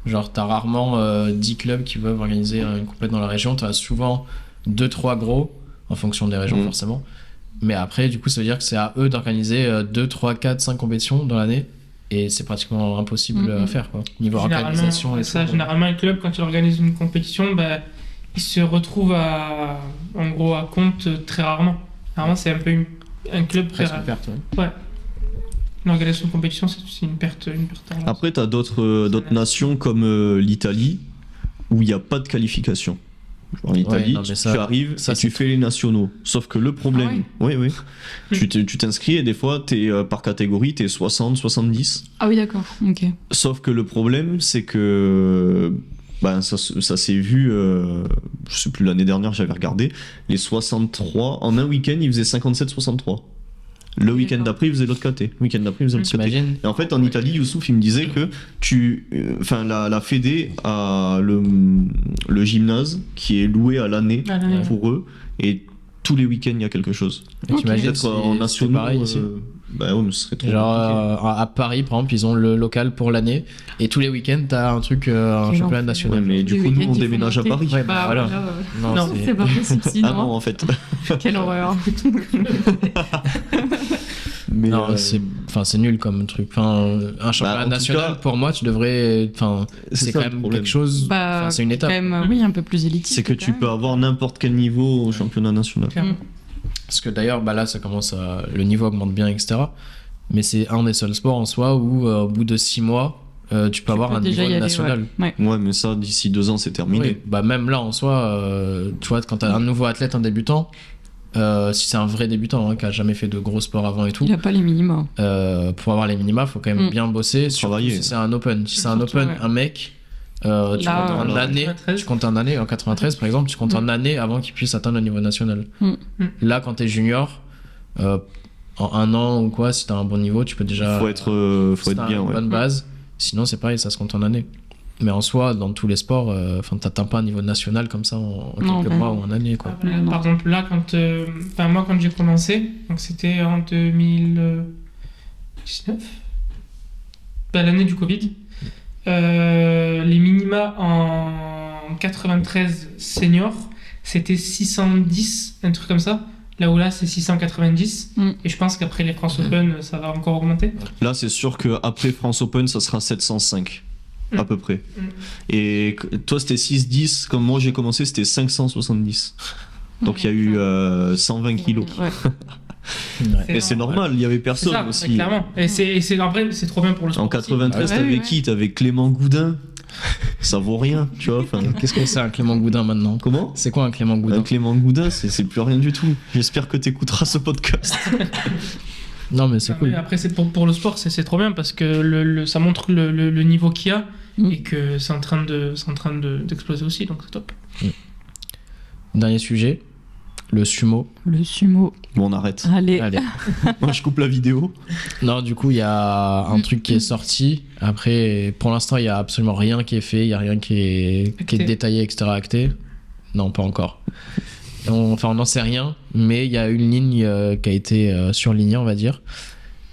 Genre, t'as rarement 10 clubs qui peuvent organiser une compète dans la région. T'as souvent 2-3 gros, en fonction des régions forcément. Mais après, du coup, ça veut dire que c'est à eux d'organiser 2, 3, 4, 5 compétitions dans l'année. Et c'est pratiquement impossible à faire, quoi. Niveau organisation et tout. Généralement, un club, quand il organise une compétition, il se retrouve en gros à compte très rarement. Normalement, c'est un peu un club Presque une perte, ouais. Ouais. L'organisation de compétition, c'est une perte. Après, tu as d'autres nations comme l'Italie, où il n'y a pas de qualification. En Italie, non, mais ça- tu arrives ça, et tu fais les nationaux. Sauf que le problème, oui, tu t'inscris et des fois, par catégorie, tu es 60, 70. Ah oui, d'accord, ok. Sauf que le problème, c'est que ça s'est vu, je sais plus, l'année dernière, j'avais regardé, les 63, en un week-end, ils faisaient 57-63. Le week-end D'accord. d'après, ils faisaient l'autre caté. Le week-end d'après, ils faisaient l'autre caté. T'imagines? Et en fait, en Italie, Youssouf, il me disait que la Fédé a le gymnase qui est loué à l'année À l'année. pour eux, et tous les week-ends, il y a quelque chose. Et t'imagines Peut-être si en c'était nationaux, pareil ici? ouais, mais ce serait trop Genre compliqué. à Paris, par exemple, ils ont le local pour l'année. Et tous les week-ends, t'as un truc, un Quel championnat enfer. national. Ouais, mais du Les coup, nous, week-ends, on il faut déménage à monter. Paris. Ouais, Bah, voilà. voilà, Non, Non, c'est- c'est pas possible sinon. Ah non, en fait. Quelle horreur. Mais, Non, c'est nul comme truc. Enfin, un championnat en tout national, cas, pour moi, tu devrais. Enfin, c'est ça, quand le même problème. quelque chose. Bah, Enfin, c'est une étape. Quand même, oui, un peu plus élitiste. C'est que tu peux avoir n'importe quel niveau au championnat national. Clairement. Parce que d'ailleurs, là, ça commence à. Le niveau augmente bien, etc. Mais c'est un des seuls sports en soi où, au bout de 6 mois, tu peux avoir un déjà niveau y aller, national. ouais. Ouais, mais ça, d'ici 2 ans, c'est terminé. Oui, même là, en soi, tu vois, quand t'as un nouveau athlète, un débutant, si c'est un vrai débutant qui a jamais fait de gros sport avant et tout, Il n'y a pas les minima. pour avoir les minima, faut quand même Mm. bien bosser. Surtout Travailler. si c'est un open. Si c'est un Surtout, open, ouais. un mec, tu Là, comptes en là, année, 93. tu comptes en année, en 93 par exemple, tu comptes en Mm. année avant qu'il puisse atteindre le niveau national. Mm. Là, quand t'es junior, en 1 an ou quoi, si t'as un bon niveau, tu peux déjà. Faut être si t'as bien, une ouais. bonne base. Sinon, c'est pareil, ça se compte en année. Mais en soi, dans tous les sports, t'atteins pas un niveau national comme ça en Non, quelques bah, mois ou en année, quoi. Par exemple, là, moi, quand j'ai commencé, donc c'était en 2019, l'année du Covid, les minima en 93 seniors, c'était 610, un truc comme ça. Là où là, c'est 690. Mm. Et je pense qu'après les France Open, ça va encore augmenter. Là, c'est sûr qu'après France Open, ça sera 705. À peu près. Et toi, c'était 610. Comme moi, j'ai commencé, c'était 570. Donc, il y a eu 120 kilos. Ouais. Et c'est normal, il y avait C'est personne ça, aussi. clairement. Et c'est en vrai, c'est trop bien pour le sport. En 93, Ouais, t'avais ouais. qui? T'avais Clément Goudin. Ça vaut rien, tu vois. Enfin, Qu'est-ce que c'est un Clément Goudin maintenant? comment? C'est quoi un Clément Goudin? Un Clément Goudin, c'est plus rien du tout. J'espère que t'écouteras ce podcast. Non, mais c'est Ah, cool. mais après, c'est pour le sport, c'est trop bien parce que ça montre le niveau qu'il y a Mm. et que c'est en train d'exploser aussi, donc c'est top. Dernier sujet, le sumo. Le sumo. Bon, on arrête. Allez. Allez. Moi, je coupe la vidéo. Non, du coup, il y a un truc qui est sorti. Après, pour l'instant, il y a absolument rien qui est fait. Il y a rien qui est Acté. détaillé, etc. acté. Non, pas encore. On n'en sait rien. Mais il y a une ligne qui a été surlignée, on va dire,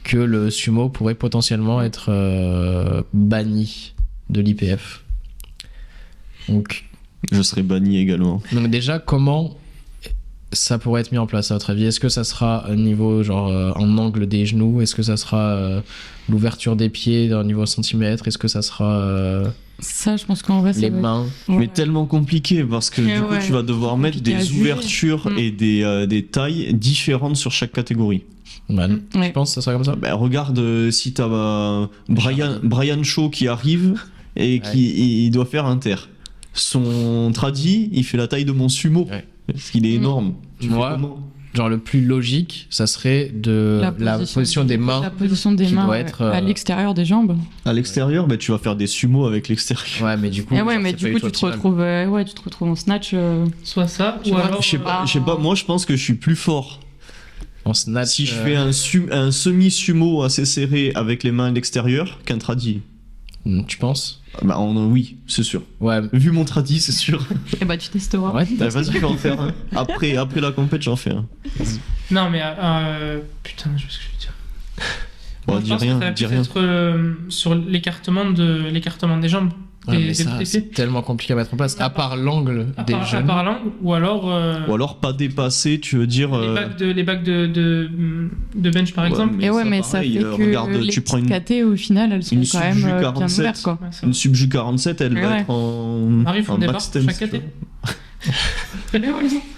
que le sumo pourrait potentiellement être banni de l'IPF. Donc Je serai banni également. déjà, comment ça pourrait être mis en place à votre avis? Est-ce que ça sera un niveau genre en angle des genoux? Est-ce que ça sera l'ouverture des pieds d'un niveau centimètre? Est-ce que ça sera Ça, je pense qu'en vrai, les ça va- mains? Ouais. Mais tellement compliqué parce que Et du coup, ouais, tu vas devoir c'est mettre compliqué à des juger. ouvertures Mm. et des tailles différentes sur chaque catégorie. Man, Ouais. tu penses que ça sera comme ça? Ben, regarde si t'as Brian Shaw qui arrive et qui il doit faire inter. Son tradi, il fait la taille de mon sumo. Ouais. Parce qu'il est Mm. énorme. Tu fais Moi, comment genre le plus logique, ça serait de la position des mains. La position des qui mains doit être, à l'extérieur des jambes. À l'extérieur, bah, tu vas faire des sumos avec l'extérieur. Ouais, mais du coup, Et ouais, genre, mais c'est du pas coup, tout tu te optimal. retrouves, tu te retrouves en snatch. Soit ça, Je ou vois, alors. Je sais pas, moi je pense que je suis plus fort. En snatch. Si je fais un semi-sumo assez serré avec les mains à l'extérieur qu'un tradi. Tu penses? Bah, oui, c'est sûr. Ouais. Vu mon tradi, c'est sûr. Et bah, tu testeras. Ouais, Bah, vas-y, je vais en faire un. Après la compète, j'en fais un. Non, mais. Putain, je sais ce que je veux dire. Bon, Je dis pense que rien, ça va dis plus rien. être sur l'écartement des jambes. Ouais, des- mais des- ça, des c'est pieds. tellement compliqué à mettre en place. À part l'angle des À jeunes. part l'angle, ou alors. Ou alors pas dépasser, tu veux dire. Les bacs de bench, par Ouais, exemple. mais Et ouais, ça, mais pareil, ça fait que regarde, les tu prends petites KT, au final, elles sont une quand même Subju bien 47. ouvertes, quoi. Ouais, ça Une Subju 47, elle va Ouais. être en. Arrive, font en des barres backstance, pour chaque tu KT. vois.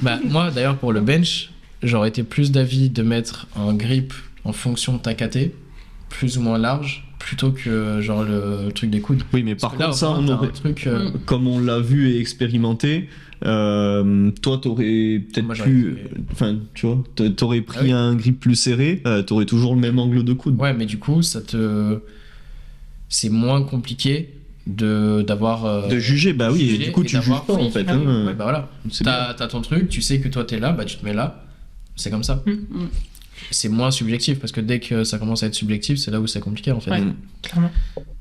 Bah, moi, d'ailleurs, pour le bench, j'aurais été plus d'avis de mettre un grip en fonction de ta KT, plus ou moins large, plutôt que genre le truc des coudes. Oui, mais par Parce que là, contre, ça, au moins, on t'as aurait. un truc. Comme on l'a vu et expérimenté, toi, t'aurais peut-être Moi, j'aurais pu. fait- Enfin, tu vois, t'aurais pris Ah oui. un grip plus serré, t'aurais toujours le même angle de coude. Ouais, mais du coup, c'est moins compliqué d'avoir. De juger, bah oui, et juger du coup, et tu juges d'avoir- pas en oui, fait. finalement, hein. ouais, bah voilà. C'est bien. T'as ton truc, tu sais que toi t'es là, bah tu te mets là. C'est comme ça. C'est moins subjectif parce que dès que ça commence à être subjectif, c'est là où c'est compliqué en fait. Ouais. Clairement.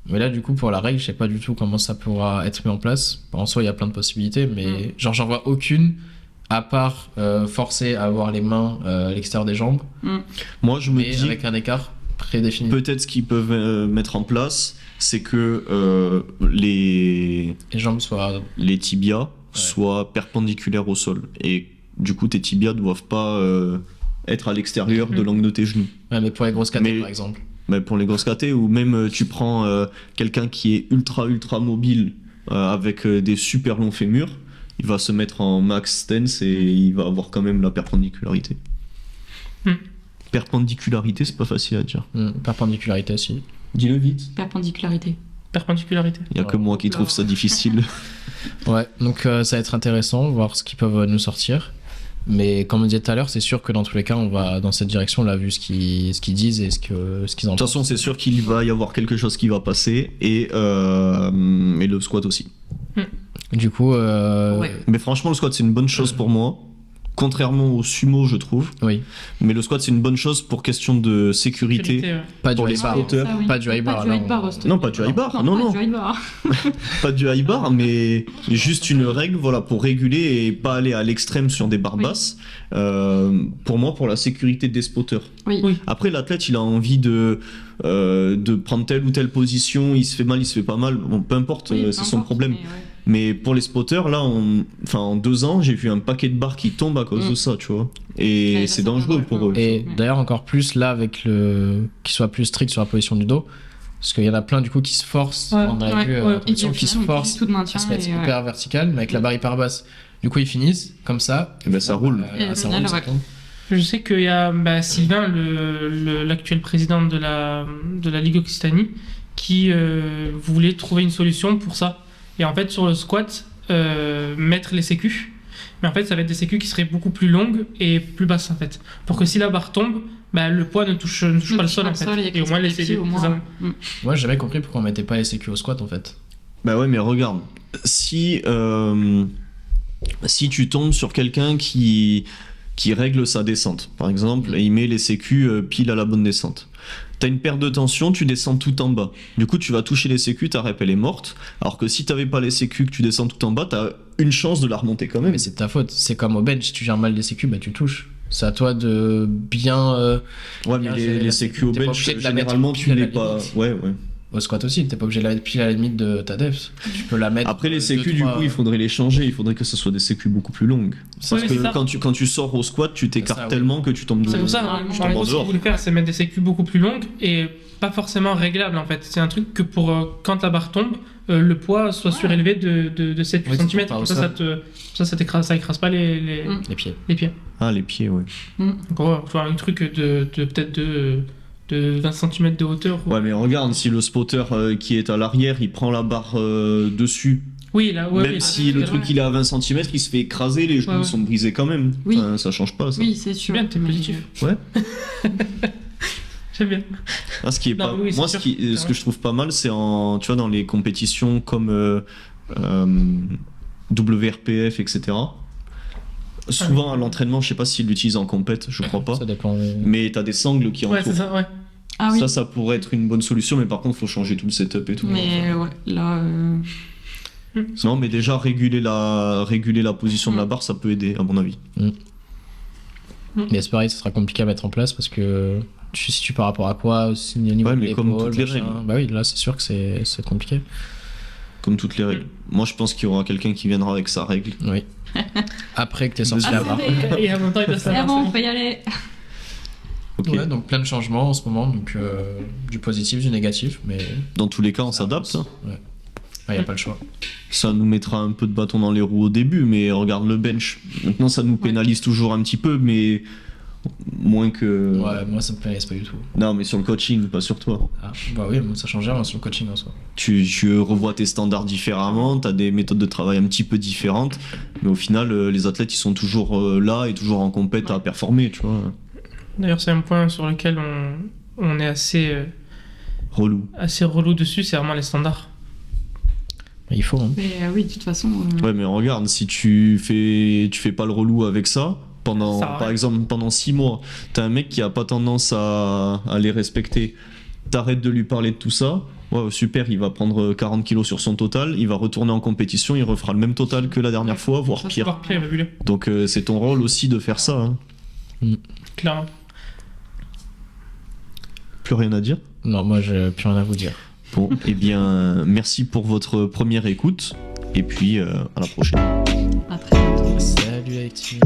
Mais là, du coup, pour la règle, je sais pas du tout comment ça pourra être mis en place. En soi, il y a plein de possibilités, mais genre, j'en vois aucune à part forcer à avoir les mains à l'extérieur des jambes, Moi, je me mais dis avec un écart prédéfini. peut-être ce qu'ils peuvent mettre en place, c'est que les Les jambes soient. tibias soient perpendiculaires au sol. Et du coup, tes tibias doivent pas être à l'extérieur de l'angle de tes genoux. Ouais, mais pour les grosses catés, Mais- par exemple. Mais pour les grosses KT, ou même tu prends quelqu'un qui est ultra mobile avec des super longs fémurs, il va se mettre en max stance et il va avoir quand même la perpendicularité. Perpendicularité, c'est pas facile à dire. Perpendicularité aussi. Dis-le vite. Perpendicularité. Perpendicularité. Il y a que moi qui trouve ça difficile. Ouais, donc ça va être intéressant, voir ce qu'ils peuvent nous sortir. Mais comme on disait tout à l'heure, c'est sûr que dans tous les cas, on va dans cette direction, là, vu ce qu'ils disent et ce qu'ils en De toute pensent. façon, c'est sûr qu'il va y avoir quelque chose qui va passer et le squat aussi. Du coup, Ouais. Mais franchement, le squat, c'est une bonne chose pour moi. Contrairement au sumo, je trouve. oui, Mais le squat, c'est une bonne chose pour question de sécurité. Ouais. pas du Pour les high bar. spotters. Pas du high bar, Pas du là, high bar, on- s'il te Non, plaît. pas du high bar, non, pas non. du high bar. Pas du high bar, mais juste une règle voilà, pour réguler et pas aller à l'extrême sur des barres Oui. basses. Pour moi, pour la sécurité des spotters. Oui. Oui. Après, l'athlète, il a envie de prendre telle ou telle position, il se fait mal, il se fait pas mal. Bon, peu importe, Oui, c'est peu son importe, problème. mais ouais. Mais pour les spotters, là, en 2 ans, j'ai vu un paquet de barres qui tombent à cause de ça, tu vois. Et Ouais, c'est ça, dangereux ouais, pour eux. Et Ouais. d'ailleurs, encore plus là, avec qu'il soit plus strict sur la position du dos. Parce qu'il y en a plein du coup qui se forcent, Ouais, on a vu ouais, en ouais. compétition, Et qui se finalement, forcent tout de à maintien. se mettre et, ouais. hyper vertical, mais avec la barre hyper basse. Du coup, ils finissent comme ça. Et ben, ça roule. Et au ça final, roule, ça ouais. tombe. Je sais qu'il y a Sylvain, l'actuel président de la Ligue Occitanie, qui voulait trouver une solution pour ça. Et en fait, sur le squat, mettre les sécus. Mais en fait, ça va être des sécus qui seraient beaucoup plus longues et plus basses en fait. Pour que si la barre tombe, le poids ne touche pas le sol en fait. Et au moins laisser pieds, au moins. Moi, j'ai jamais compris pourquoi on mettait pas les sécu au squat en fait. Bah ouais, mais regarde, si tu tombes sur quelqu'un qui règle sa descente, par exemple, et il met les sécus pile à la bonne descente. T'as une perte de tension, tu descends tout en bas. Du coup, tu vas toucher les sécus, ta rep elle est morte. Alors que si t'avais pas les sécus, que tu descends tout en bas, t'as une chance de la remonter quand même. Mais c'est de ta faute. C'est comme au bench, si tu gères mal les sécu, tu touches. C'est à toi de bien. Ouais, bien mais gérer les la sécus au t'es pas bench, obligé de la mettre généralement, pile tu à la n'es pas. limite. Ouais, ouais. Au squat aussi, t'es pas obligé de la mettre pile à la limite de ta def. Tu peux la mettre. Après, les deux, sécus, du trois- coup, il faudrait les changer. Il faudrait que ce soit des sécus beaucoup plus longues. Ça, Oui, Parce c'est que ça. quand tu sors au squat, tu ça, t'écartes oui. tellement que tu tombes de C'est pour ça, Ouais, en je tombe en gros, ce dehors. qu'il voulait faire, c'est mettre des sécus beaucoup plus longues et pas forcément réglables en fait. C'est un truc que pour quand la barre tombe, le poids soit surélevé de 7 Oui, cm. c'est pour Ça, ça écrase pas les Les pieds. pieds. Ah, les pieds, ouais. Donc, ouais, faut un truc de peut-être de 20 cm de hauteur. Ouais, mais regarde, si le spotter qui est à l'arrière, il prend la barre dessus Oui, là, ouais, Même oui, si le truc il est à 20 cm, il se fait écraser, les genoux Ouais. sont brisés quand même. Oui. Enfin, ça change pas ça. Oui, c'est C'est sûr. bien, t'es mais- positif. Ouais. J'aime bien. Ah, ce qui est Non, pas... oui, c'est Moi, sûr. ce que je trouve pas mal, c'est tu vois, dans les compétitions comme WRPF, etc. Souvent à l'entraînement, je sais pas s'ils l'utilisent en compète, je crois pas. Ça dépend. Mais t'as des sangles qui Ouais, entourent. c'est ça, ouais. Ah oui. Ça pourrait être une bonne solution, mais par contre, faut changer tout le setup et tout. Mais ouais, là. Non, mais déjà, réguler la position de la barre, ça peut aider, à mon avis. Mais c'est pareil, ça sera compliqué à mettre en place parce que tu sais tu par rapport à quoi aussi au niveau Ouais, de mais comme l'épaule, toutes les machin. règles. Bah oui, là c'est sûr que c'est compliqué. Comme toutes les règles. Moi, je pense qu'il y aura quelqu'un qui viendra avec sa règle. Oui. Après que t'es sorti Ah, la barre. Et en même temps, il passe C'est la bon, on barre. peut y aller. Ok. Ouais, donc plein de changements en ce moment, donc du positif, du négatif, mais Dans tous les cas, on s'adapte. Hein. Ouais. Il n'y a pas le choix. Ça nous mettra un peu de bâton dans les roues au début, mais regarde le bench. Maintenant, ça nous pénalise toujours un petit peu, mais moins que. Ouais, moi ça me pénalise pas du tout. Non, mais sur le coaching, pas sur toi. Ah, bah oui, ça change rien sur le coaching en soi. Tu revois tes standards différemment, t'as des méthodes de travail un petit peu différentes, mais au final, les athlètes, ils sont toujours là et toujours en compète à performer, tu vois. D'ailleurs, c'est un point sur lequel on est assez relou dessus, c'est vraiment les standards. Il faut, hein. Mais oui, de toute façon. Ouais, mais regarde, si tu fais pas le relou avec ça, Ça sert à par rien. exemple, pendant 6 mois, t'as un mec qui a pas tendance à les respecter, t'arrêtes de lui parler de tout ça, ouais, super, il va prendre 40 kilos sur son total, il va retourner en compétition, il refera le même total que la dernière fois, voire Ça, c'est pire. voire pire, il va buller. Donc c'est ton rôle aussi de faire ça. Hein. Clairement. Plus rien à dire. Non, moi j'ai plus rien à vous dire. Bon, eh bien, merci pour votre première écoute, et puis à la prochaine. À très bientôt. Salut Haïti.